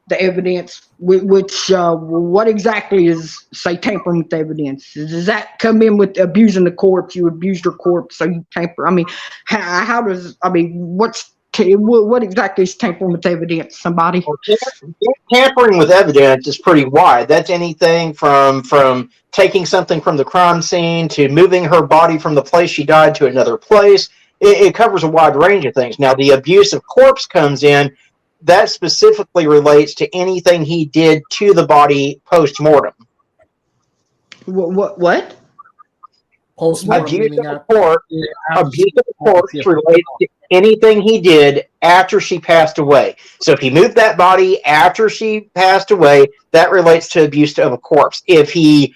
the evidence, which what exactly is, say, tampering with evidence? Does that come in with abusing the corpse? You abused your corpse, so you tamper. I mean, how does, I mean, what exactly is tampering with evidence? Somebody? Well, tampering with evidence is pretty wide. That's anything from taking something from the crime scene to moving her body from the place she died to another place. It covers a wide range of things. Now, the abuse of corpse comes in. That specifically relates to anything he did to the body post-mortem. What? Post-mortem Abuse meaning of the corpse Yeah. relates to anything he did after she passed away. So if he moved that body after she passed away, that relates to abuse of a corpse. If he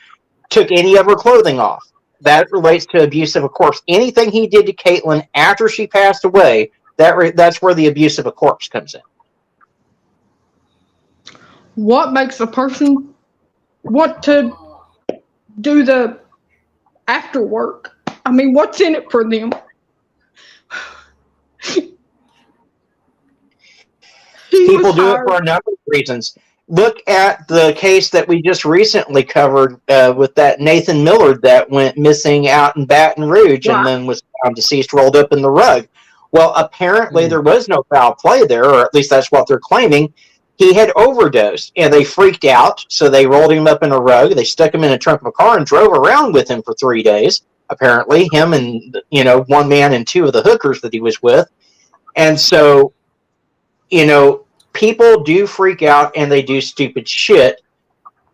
took any of her clothing off, that relates to abuse of a corpse. Anything he did to Caitlin after she passed away, that's where the abuse of a corpse comes in. What makes a person want to do the after work? I mean, what's in it for them? People do it for a number of reasons. Look at the case that we just recently covered with that Nathan Millard that went missing out in Baton Rouge and then was found deceased, rolled up in the rug. Well, apparently there was no foul play there, or at least that's what they're claiming. He had overdosed, and they freaked out, so they rolled him up in a rug. They stuck him in a trunk of a car and drove around with him for 3 days. Apparently, him and one man and two of the hookers that he was with. And so, people do freak out and they do stupid shit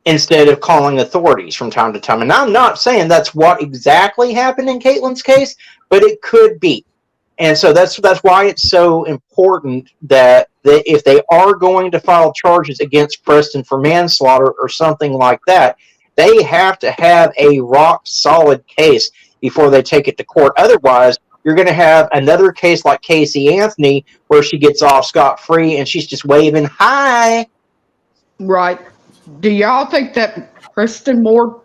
instead of calling authorities from time to time. And I'm not saying that's what exactly happened in Caitlin's case, but it could be. And so that's why it's so important that if they are going to file charges against Preston for manslaughter or something like that, they have to have a rock solid case before they take it to court. Otherwise, you're going to have another case like Casey Anthony where she gets off scot-free and she's just waving hi. Right. Do y'all think that Preston Moore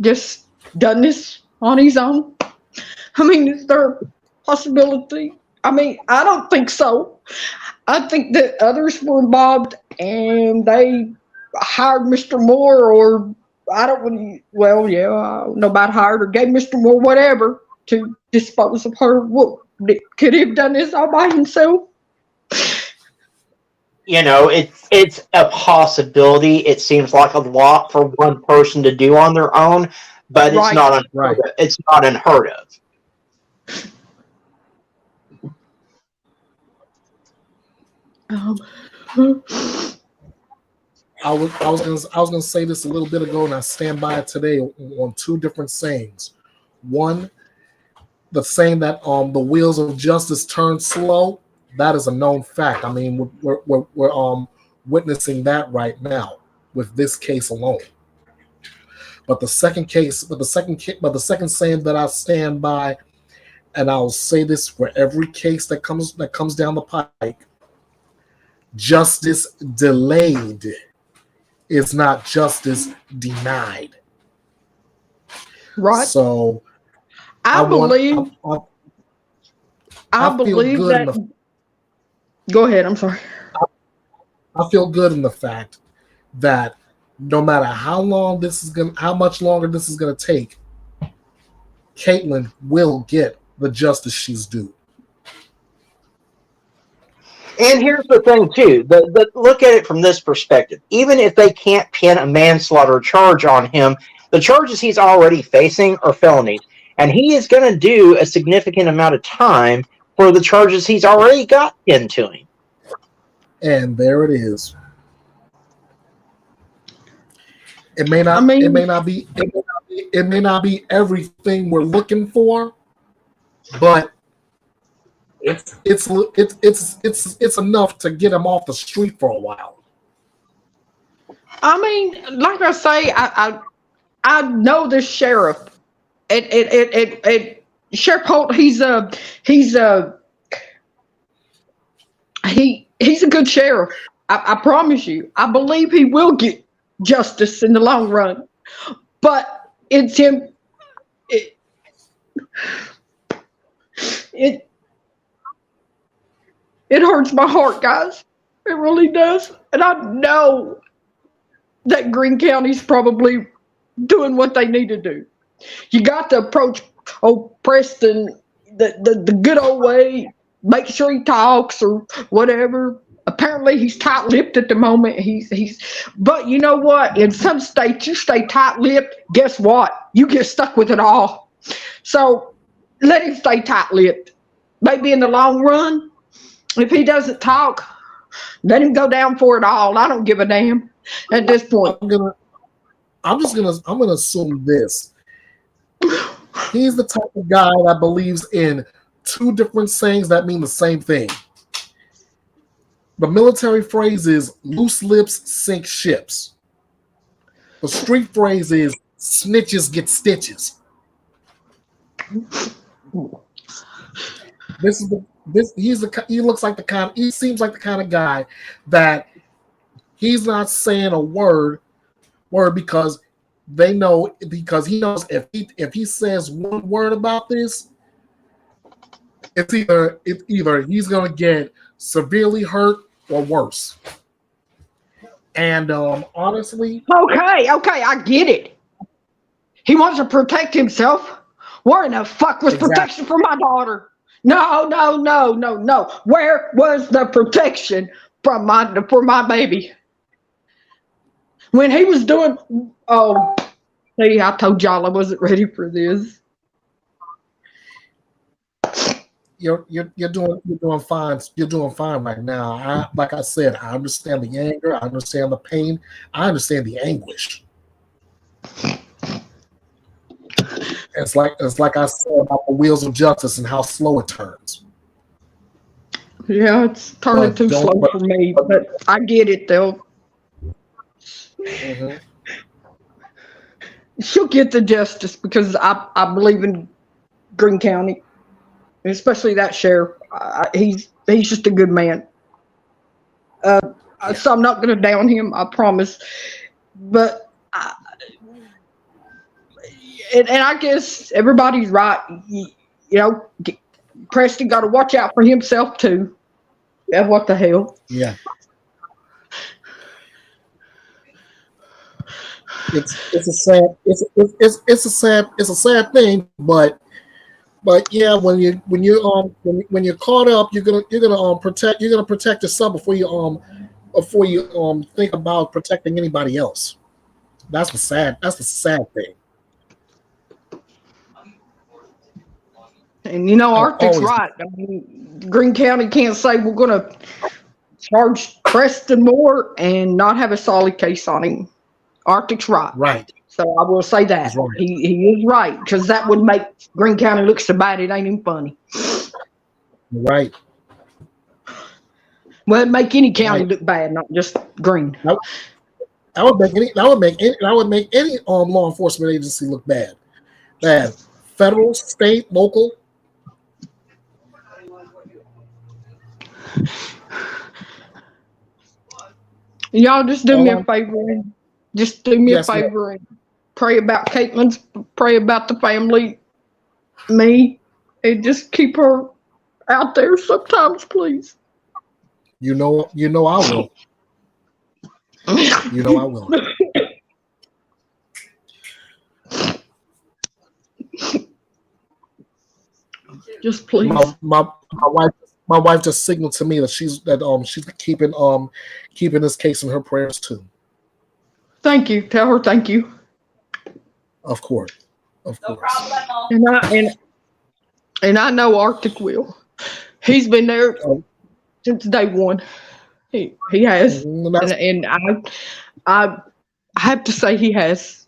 just done this on his own? I mean, is there a possibility? I mean, I don't think so. I think that others were involved and they hired Mr. Moore, or I don't really, well, yeah, I don't know about hired or gave Mr. Moore whatever to dispose of her. Well, could he have done this all by himself? It's a possibility. It seems like a lot for one person to do on their own, but it's not unheard of. It's not unheard of. I was gonna say this a little bit ago, and I stand by it today on two different sayings. One, the saying that the wheels of justice turn slow. That is a known fact. I mean, we're witnessing that right now with this case alone. But the second saying that I stand by, and I'll say this for every case that comes down the pike: justice delayed is not justice denied. Right. So I believe that. Go ahead. I'm sorry. I feel good in the fact that no matter how much longer this is gonna take, Caitlin will get the justice she's due. And here's the thing, too. Look at it from this perspective. Even if they can't pin a manslaughter charge on him, the charges he's already facing are felonies. And he is going to do a significant amount of time for the charges he's already got into him. And there it is. It may not be everything we're looking for, but it's enough to get him off the street for a while. I mean, like I say, I know this sheriff. Sheriff Holt, he's a good sheriff. I promise you. I believe he will get justice in the long run. But it's him. It hurts my heart, guys. It really does. And I know that Greene County's probably doing what they need to do. You got to approach old Preston the good old way, make sure he talks or whatever. Apparently he's tight-lipped at the moment. But you know what? In some states you stay tight-lipped, guess what? You get stuck with it all. So let him stay tight-lipped. Maybe in the long run, if he doesn't talk, let him go down for it all. I don't give a damn at this point. I'm gonna assume this. He's the type of guy that believes in two different sayings that mean the same thing. The military phrase is loose lips sink ships. The street phrase is snitches get stitches. He seems like the kind of guy that he's not saying a word because he knows if he says one word about this, it's either he's gonna get severely hurt or worse. And honestly, okay, I get it. He wants to protect himself. Where in the fuck was protection for my daughter? No. Where was the protection for my baby? When he was doing, see, I told y'all I wasn't ready for this. You're doing fine. You're doing fine right now. Like I said, I understand the anger. I understand the pain. I understand the anguish. It's like I said about the wheels of justice and how slow it turns. Yeah, it's turning too slow for me, but I get it though. Mm-hmm. She'll get the justice because I believe in Greene County, especially that sheriff. He's just a good man. So I'm not going to down him, I promise. But and I guess everybody's right. Preston got to watch out for himself too. Yeah, what the hell? Yeah. It's a sad thing, but yeah, when you're caught up, you're gonna protect yourself before you think about protecting anybody else. That's the sad thing. And Arctic's right. I mean, Greene County can't say we're gonna charge Preston more and not have a solid case on him. Arctic's right. Right. So I will say that. Right. He is right, because that would make Greene County look so bad it ain't even funny. Right. Well, it'd make any county look bad, not just Greene. That would make any law enforcement agency look bad. Bad. Federal, state, local. Y'all just do me a favor and and pray about Caitlin's, pray about the family, me, and just keep her out there sometimes, please. You know I will. You know I will. Just please. My wife just signaled to me that she's keeping this case in her prayers too. Thank you. Tell her thank you. Of course. No problem. And I know Arctic will. He's been there since day one. He has, and I have to say he has.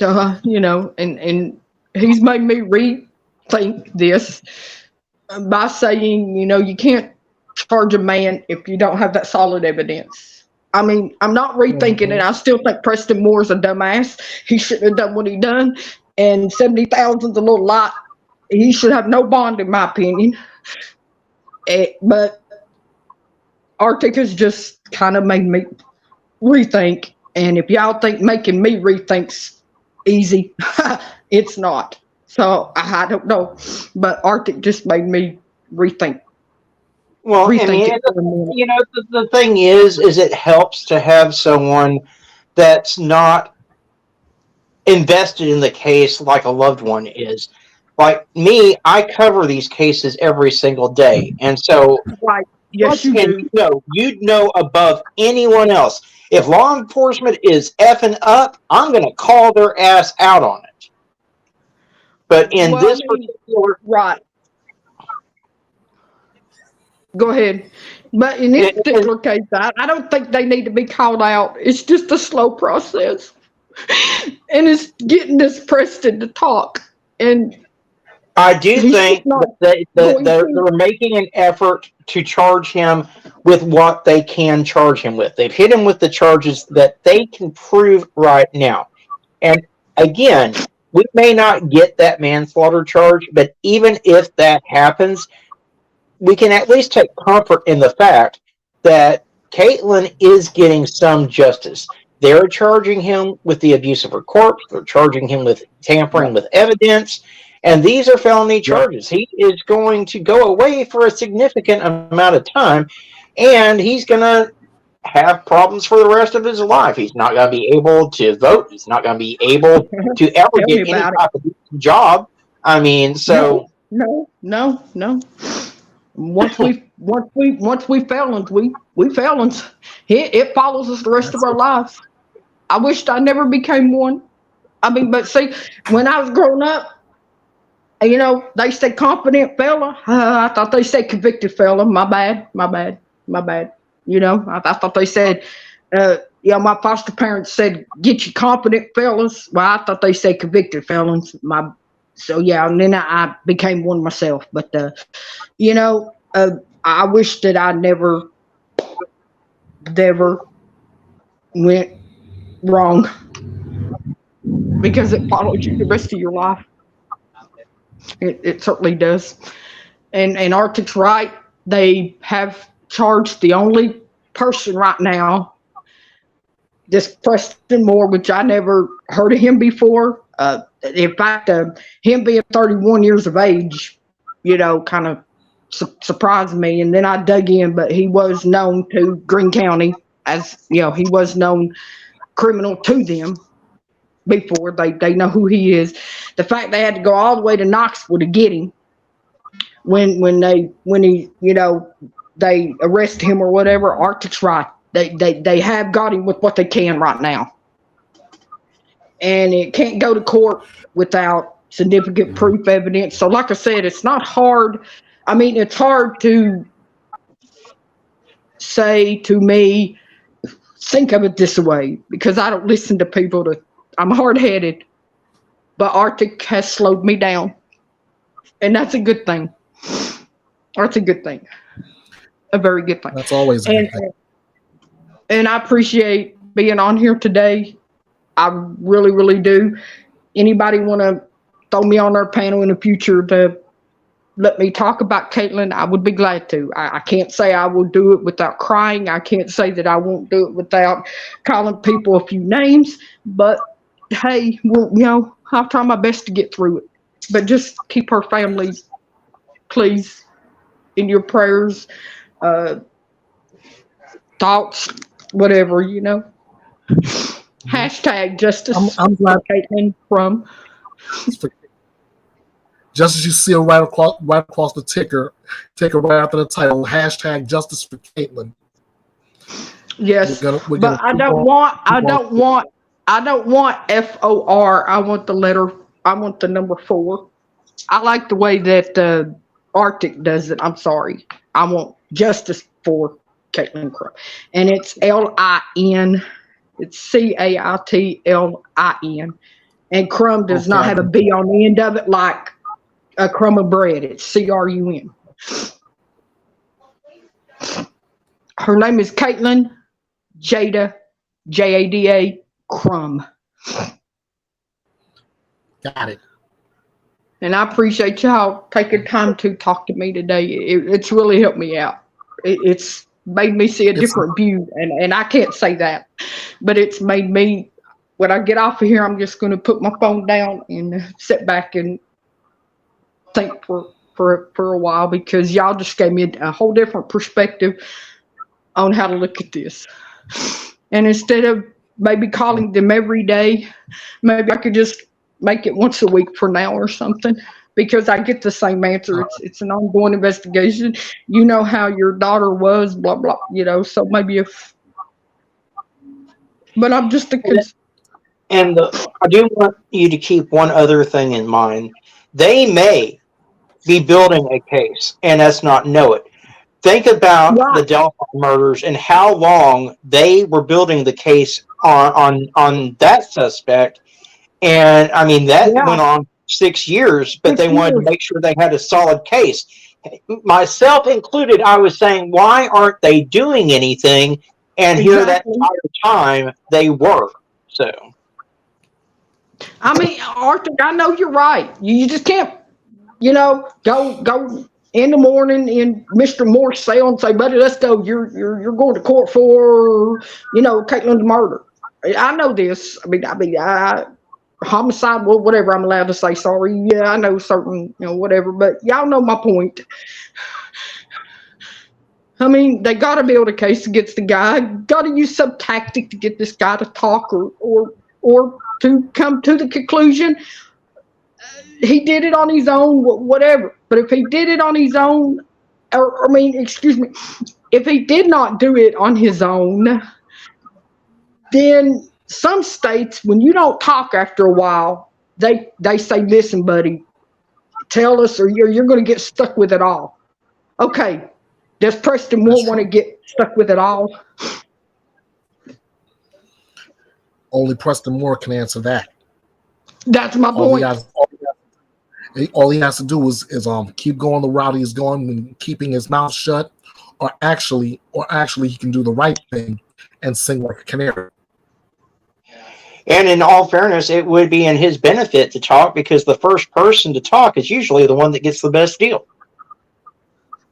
And he's made me rethink this by saying, you can't charge a man if you don't have that solid evidence. I mean, I'm not rethinking it. I still think Preston Moore's a dumbass. He shouldn't have done what he done, and 70,000's a little lot. He should have no bond, in my opinion. But Arctic has just kind of made me rethink. And if y'all think making me rethink's easy, it's not. So I don't know. But Arctic just made me rethink. Well, I rethink mean, it for a minute. you know, the thing is it helps to have someone that's not invested in the case like a loved one is. Like me, I cover these cases every single day, and so Right. Yes, you and do. you'd know above anyone else. If law enforcement is effing up, I'm going to call their ass out on it. But in Well, I this mean, particular, right. Go ahead. But in this particular case, I don't think they need to be called out. It's just a slow process. And it's getting this Preston to talk. And I do he's just think not that going they're to. making an effort to charge him with what they can charge him with. They've hit him with the charges that they can prove right now. And again, we may not get that manslaughter charge, but even if that happens, we can at least take comfort in the fact that Caitlin is getting some justice. They're charging him with the abuse of her corpse. They're charging him with tampering with evidence. And these are felony charges. He is going to go away for a significant amount of time, and he's going to have problems for the rest of his life. He's not going to be able to vote. He's not going to be able to ever Tell me get any about it. type of job. I mean, so No. Once we felons, we felons. It follows us the rest of our lives. I wished I never became one. I mean, but see, when I was growing up, you know, they said confident fella. I thought they said convicted fella. My bad. You know, I thought they said, my foster parents said, get you confident fellas. Well, I thought they said convicted felons. And then I became one myself. But, I wish that I never went wrong, because it follows you the rest of your life. It certainly does. And Arctic's right. They have charged the only person right now, this Preston Moore, which I never heard of him before. In fact, him being 31 years of age, kind of surprised me. And then I dug in, but he was known to Greene County as, he was known criminal to them before. They know who he is. The fact they had to go all the way to Knoxville to get him when he they arrest him or whatever. Arctic's right. They have got him with what they can right now, and it can't go to court without significant proof evidence. So like I said, it's not hard. I mean, it's hard to say to me, think of it this way, because I don't listen to people. I'm hard-headed, but Arctic has slowed me down, and that's a good thing. That's a good thing. A very good thing. That's always a good thing. And I appreciate being on here today. I really, really do. Anybody want to throw me on their panel in the future to let me talk about Caitlin, I would be glad to. I can't say I will do it without crying. I can't say that I won't do it without calling people a few names. But, hey, well, I'll try my best to get through it. But just keep her family, please, in your prayers, thoughts, whatever, Hashtag justice. I'm glad Caitlin from. Just as you see her right across the ticker right after the title, hashtag justice for Caitlin. Yes, we're but gonna I don't want FOR. I want the letter. I want the number 4. I like the way that Arctic does it. I'm sorry. I want justice for Caitlin Crumb, and it's LIN. It's CAITLIN, and Crumb does not have a B on the end of it like a crumb of bread. It's CRUM. Her name is Caitlin Jada, JADA Crumb. Got it. And I appreciate y'all taking time to talk to me today. It's really helped me out. It's made me see a different view, and I can't say that, but it's made me, when I get off of here, I'm just going to put my phone down and sit back and think for for a while because y'all just gave me a whole different perspective on how to look at this. And instead of maybe calling them every day, maybe I could just make it once a week for now or something. Because I get the same answer. It's an ongoing investigation. You know how your daughter was, blah blah. So maybe if. But I'm just a. And I do want you to keep one other thing in mind. They may be building a case and us not know it. Think about the Delphi murders and how long they were building the case on that suspect. And I mean, that went on 6 years, but they wanted to make sure they had a solid case. Myself included, I was saying, why aren't they doing anything? And here that entire time they were. So, I mean, Arthur, I know you're right. You just can't, go in the morning in Mr. Moore's cell and say, buddy, let's go. You're going to court for, Caitlin's murder. I know this. I mean, homicide, well, whatever I'm allowed to say. Sorry. Yeah, I know certain, whatever. But y'all know my point. I mean, they got to build a case against the guy. Got to use some tactic to get this guy to talk or to come to the conclusion he did it on his own, whatever. But if he did it on his own, if he did not do it on his own, then some states, when you don't talk after a while, they say, listen, buddy, tell us or you're going to get stuck with it all. Okay. Does Preston Moore want to get stuck with it all? Only Preston Moore can answer that. That's my point. All he has to do is keep going the route he's going and keeping his mouth shut, or actually he can do the right thing and sing like a canary. And in all fairness, it would be in his benefit to talk because the first person to talk is usually the one that gets the best deal.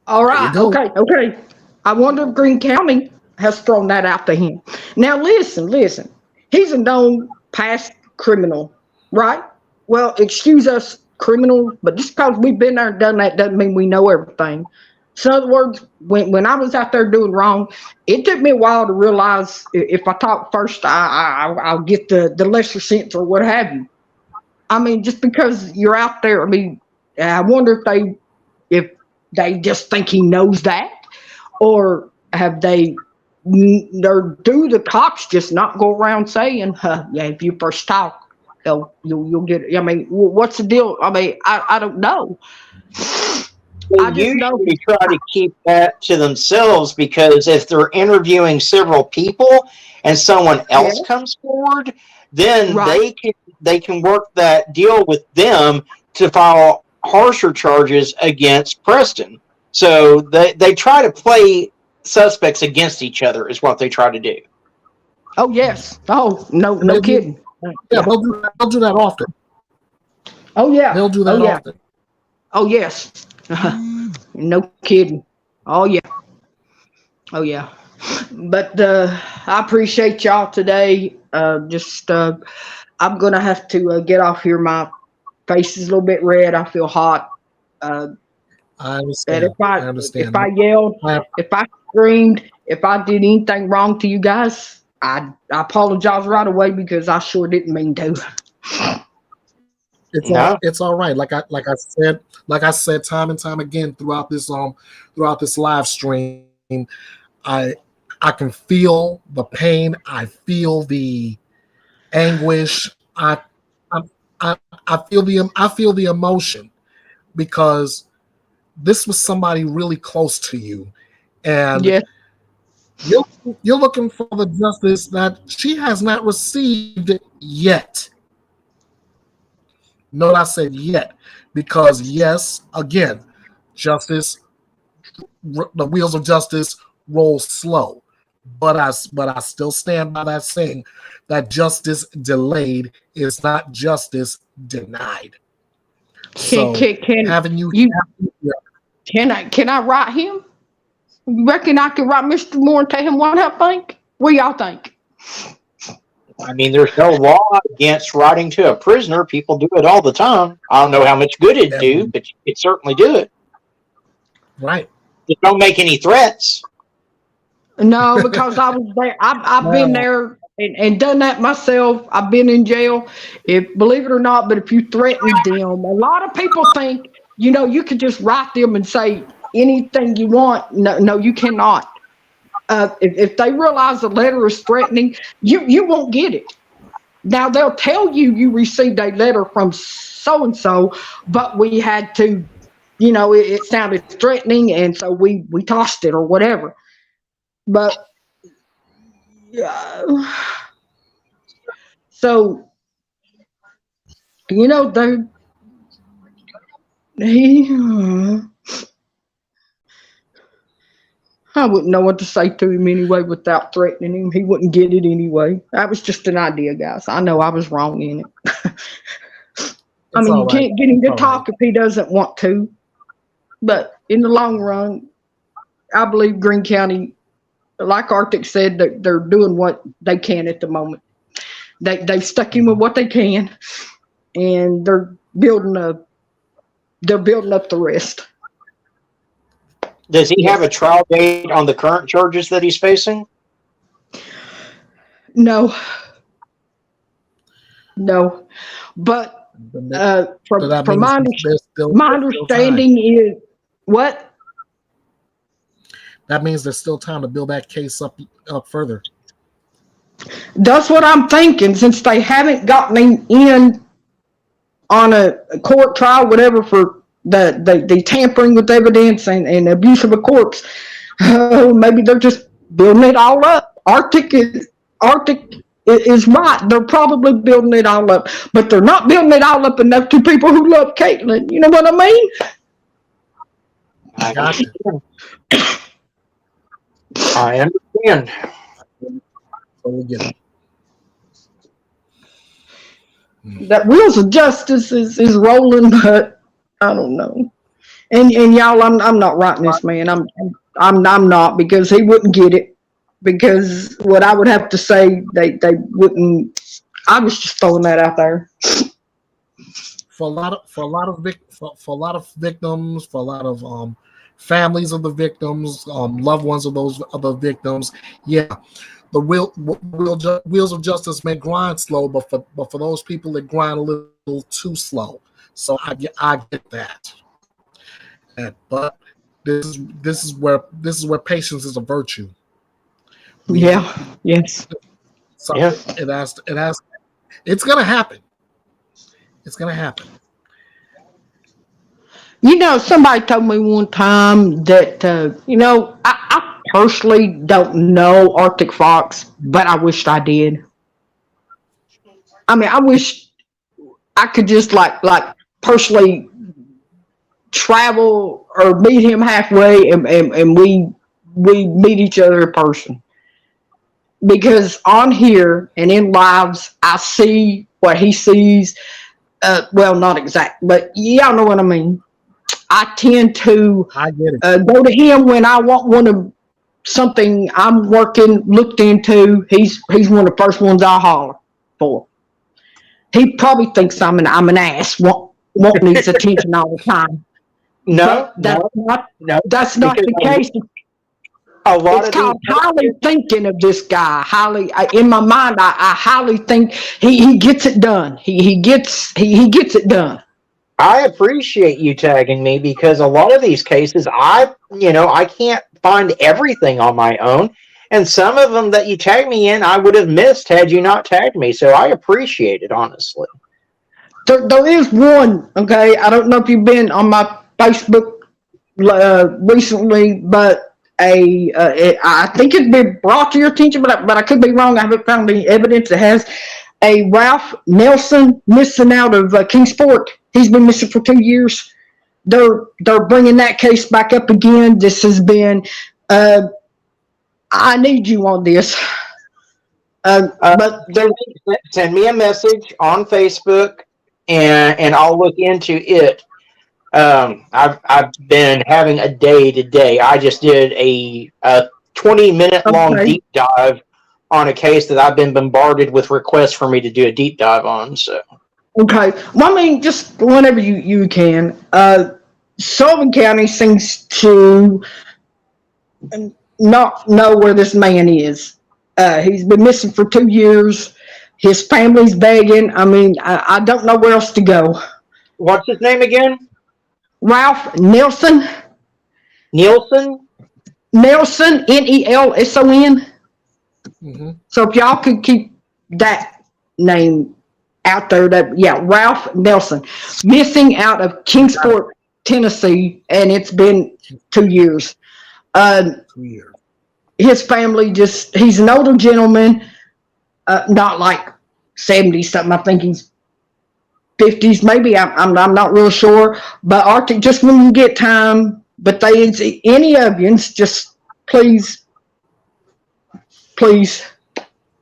All right. Okay. I wonder if Greene County has thrown that out to him. Now, listen. He's a known past criminal, right? Well, excuse us, criminals, but just because we've been there and done that doesn't mean we know everything. So in other words, when I was out there doing wrong, it took me a while to realize if I talk first, I'll get the lesser sentence or what have you. I mean, just because you're out there, I wonder if they just think he knows that, or have they, or do the cops just not go around saying, if you first talk, you'll get it. I mean, what's the deal? I mean, I don't know. They usually try to keep that to themselves because if they're interviewing several people and someone else comes forward, then they can work that deal with them to file harsher charges against Preston. So they try to play suspects against each other is what they try to do. Oh, yes. Oh, no kidding. Yeah, they'll do that often. Oh, yeah. They'll do that often. Oh, yes. No kidding. Oh, yeah. But I appreciate y'all today. I'm going to have to get off here. My face is a little bit red. I feel hot. I understand. I understand. If I yelled, if I screamed, if I did anything wrong to you guys, I apologize right away because I sure didn't mean to. It's all right. Like I said time and time again throughout this live stream, I can feel the pain. I feel the anguish. I feel the emotion because this was somebody really close to you, and you're looking for the justice that she has not received yet. No, I said yet, because yes, again, justice, the wheels of justice roll slow, but I still stand by that saying that justice delayed is not justice denied. Can I write him? You reckon I could write Mr. Moore and tell him what I think? What y'all think? I mean, there's no law against writing to a prisoner. People do it all the time. I don't know how much good it'd do, but you could certainly do it. Right. Just don't make any threats. No, because I was there. I've been there and done that myself. I've been in jail. If believe it or not, but if you threaten them, a lot of people think you could just write them and say anything you want. No, you cannot. If they realize the letter is threatening, you won't get it. Now they'll tell you received a letter from so and so, but we had to, it sounded threatening, and so we tossed it or whatever. But so I wouldn't know what to say to him anyway without threatening him. He wouldn't get it anyway. That was just an idea, guys. I know I was wrong in it. I mean, you can't get him to talk if he doesn't want to. But in the long run, I believe Greene County, like Arctic said, they're doing what they can at the moment. They've stuck him with what they can, and they're building up the rest. Does he have a trial date on the current charges that he's facing? No. But from my understanding is what? That means there's still time to build that case up further. That's what I'm thinking. Since they haven't gotten him in on a court trial, whatever, for the tampering with evidence and abuse of a corpse, maybe they're just building it all up. Arctic is right. They're probably building it all up, but they're not building it all up enough to people who love Caitlin. You know what I mean? I got you. I understand. That wheels of justice is rolling, but I don't know. And y'all, I'm not writing this man. I'm not, because he wouldn't get it. Because what I would have to say, they wouldn't. I was just throwing that out there. For a lot of victims, for a lot of families of the victims, loved ones of those other victims, yeah, the wheels of justice may grind slow, but for those people that grind a little too slow. So I get that. But this is where patience is a virtue. Yeah. Yes. So yeah. It's gonna happen. It's gonna happen. Somebody told me one time that I personally don't know Arctic Fox, but I wished I did. I mean, I wish I could just like personally travel or meet him halfway, and we meet each other in person. Because on here and in lives, I see what he sees. Well, not exact, but y'all know what I mean. I tend to go to him when I want something I'm looked into. He's one of the first ones I holler for. He probably thinks I'm an ass, wanting his attention all the time. No, that's not the case. It's called highly thinking of this guy. In my mind, I highly think he gets it done. He gets it done. I appreciate you tagging me, because a lot of these cases, I can't find everything on my own, and some of them that you tag me in, I would have missed had you not tagged me. So I appreciate it, honestly. There is one. Okay, I don't know if you've been on my Facebook recently, but I think it's been brought to your attention, but I could be wrong. I haven't found any evidence. It has a Ralph Nelson missing out of Kingsport. He's been missing for 2 years. They're bringing that case back up again. This has been. I need you on this. But send me a message on Facebook, and I'll look into it. I've been having a day today. I just did a 20-minute long deep dive on a case that I've been bombarded with requests for me to do a deep dive on. So okay, well, I mean, just whenever you can. Sullivan County seems to not know where this man is. He's been missing for 2 years. His family's begging. I mean, I don't know where else to go. What's his name again? Ralph Nelson. Nielsen? Nelson, Nelson. Mm-hmm. So if y'all could keep that name out there, Ralph Nelson, missing out of Kingsport, Tennessee, and it's been 2 years. 2 years. His family he's an older gentleman, not like 70 something. I think he's 50s, maybe. I'm not real sure. But Arctic, just when you get time, but any of you, just please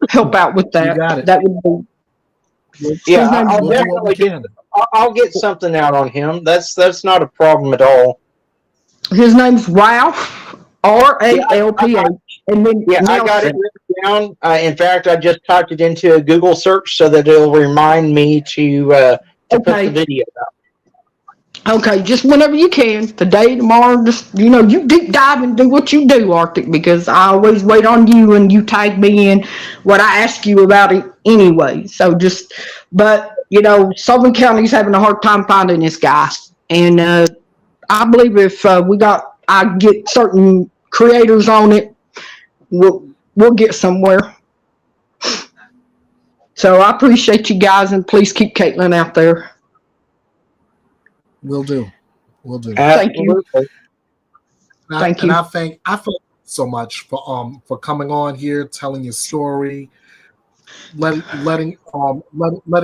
help out with that. You got it. That would be. Yeah, We'll do what we can. I'll get something out on him. That's not a problem at all. His name's Ralph, Ralph, and then Yeah, Nelson. I got it written down. In fact, I just typed it into a Google search so that it'll remind me to put the video up. Okay, just whenever you can, today, tomorrow, just, you deep dive and do what you do, Arctic, because I always wait on you and you tag me in what I ask you about it anyway. So but Sullivan County's having a hard time finding this guy. And I believe if I get certain creators on it, we'll get somewhere. So I appreciate you guys, and please keep Caitlin out there. We'll do. Thank you. Thank you. And I thank so much for coming on here, telling your story, letting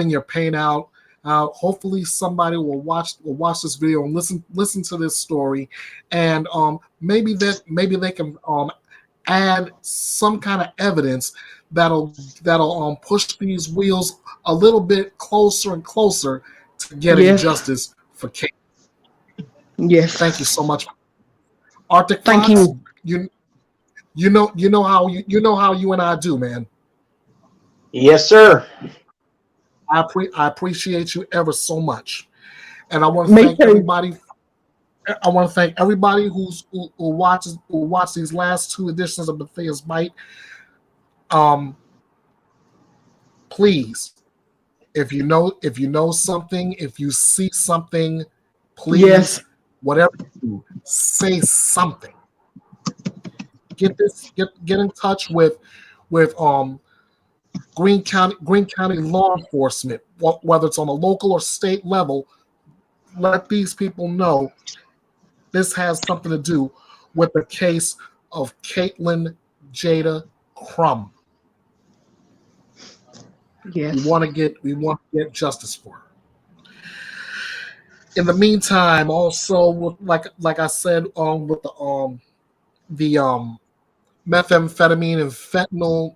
your pain out. Hopefully somebody will watch this video and listen to this story, and maybe they can add some kind of evidence that'll push these wheels a little bit closer and closer to getting justice for Kate. Yes. Thank you so much, Arctic. Thank Fox, you. You know how you and I do, man. Yes, sir. I appreciate you ever so much, and I want to thank everybody. I want to thank everybody who watched these last 2 editions of Bethea's Byte. Please, if you know something, if you see something, please, whatever you do, say something. Get in touch with Greene County law enforcement, whether it's on a local or state level. Let these people know this has something to do with the case of Caitlin Jada Crum. Yes. We want to get justice for her. In the meantime, also, like I said, with the methamphetamine and fentanyl,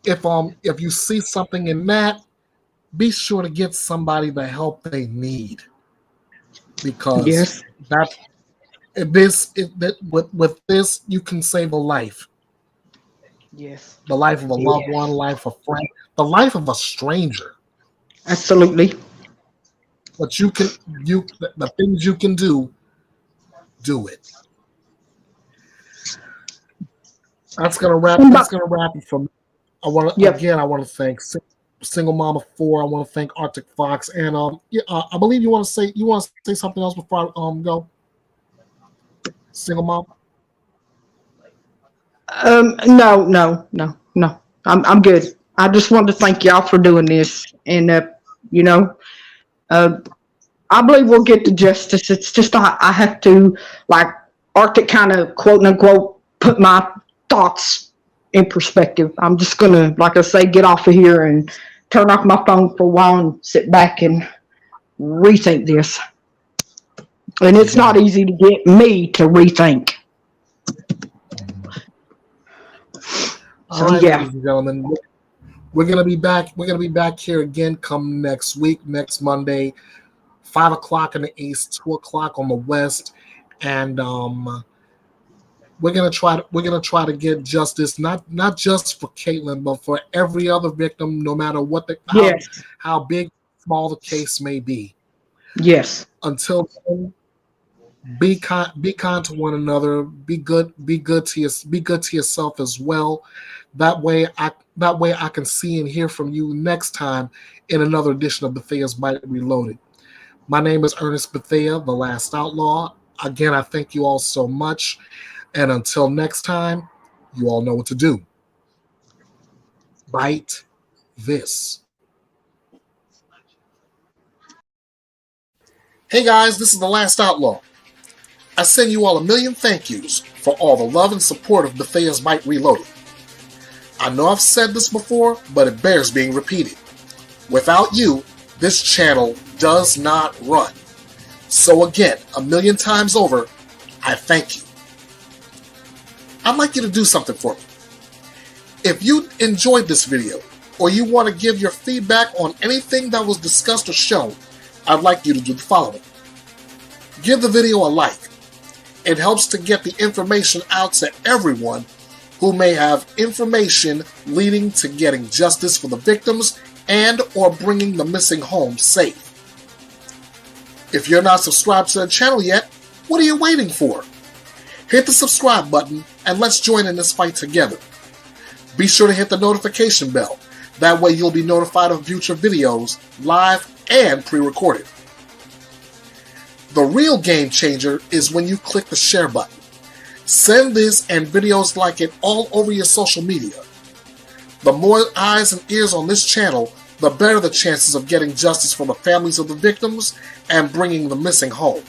if you see something in that, be sure to get somebody the help they need, because with this you can save a life. Yes. The life of a loved one, life of a friend, the life of a stranger. Absolutely. But the things you can do it. That's gonna wrap it for me. I want to thank Single Mama 4. I want to thank Arctic Fox, and I believe you want to say something else before I go. Single Mom. No. I'm good. I just wanted to thank y'all for doing this, and I believe we'll get to justice. It's just I have to, like Arctic, kind of quote unquote put my thoughts in perspective. I'm just gonna, like I say, get off of here and turn off my phone for a while and sit back and rethink this. And it's not easy to get me to rethink. All right, ladies and gentlemen, we're gonna be back. We're gonna be back here again come next week, next Monday, 5 o'clock in the east, 2 o'clock on the west, and we're gonna try to get justice, not just for Caitlin, but for every other victim, no matter what how big, small the case may be. Yes. Until then, Be kind to one another. Be good to yourself as well. That way I can see and hear from you next time in another edition of Bethea's Byte Reloaded. My name is Ernest Bethea, the Last Outlaw. Again, I thank you all so much. And until next time, you all know what to do. Byte this. Hey guys, this is the Last Outlaw. I send you all a million thank yous for all the love and support of Bethea's Byte Reloaded. I know I've said this before, but it bears being repeated. Without you, this channel does not run. So again, a million times over, I thank you. I'd like you to do something for me. If you enjoyed this video, or you want to give your feedback on anything that was discussed or shown, I'd like you to do the following. Give the video a like. It helps to get the information out to everyone who may have information leading to getting justice for the victims and or bringing the missing home safe. If you're not subscribed to the channel yet, what are you waiting for? Hit the subscribe button and let's join in this fight together. Be sure to hit the notification bell. That way you'll be notified of future videos, live and pre-recorded. The real game changer is when you click the share button. Send this and videos like it all over your social media. The more eyes and ears on this channel, the better the chances of getting justice for the families of the victims and bringing the missing home.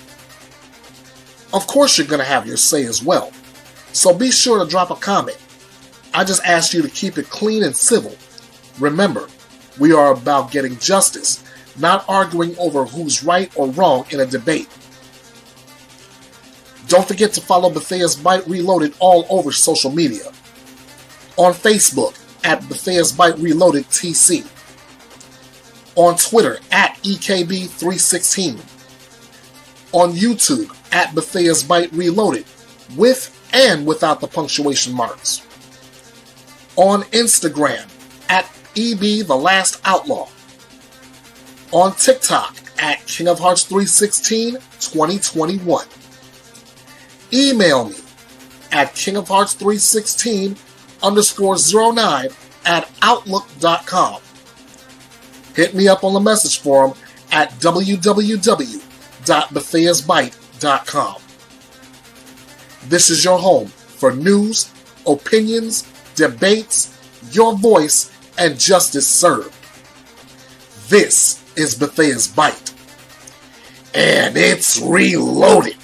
Of course you're going to have your say as well, so be sure to drop a comment. I just ask you to keep it clean and civil. Remember, we are about getting justice, not arguing over who's right or wrong in a debate. Don't forget to follow Bethea's Byte Reloaded all over social media. On Facebook, at Bethea's Byte Reloaded TC. On Twitter, at EKB316. On YouTube, at Bethea's Byte Reloaded, with and without the punctuation marks. On Instagram, at EB The Last Outlaw. On TikTok, at King of Hearts 316 2021. Email me at kingofhearts316_09 at outlook.com. Hit me up on the message forum at www.betheasbyte.com. This is your home for news, opinions, debates, your voice, and justice served. This is Bethea's Byte, and it's reloaded.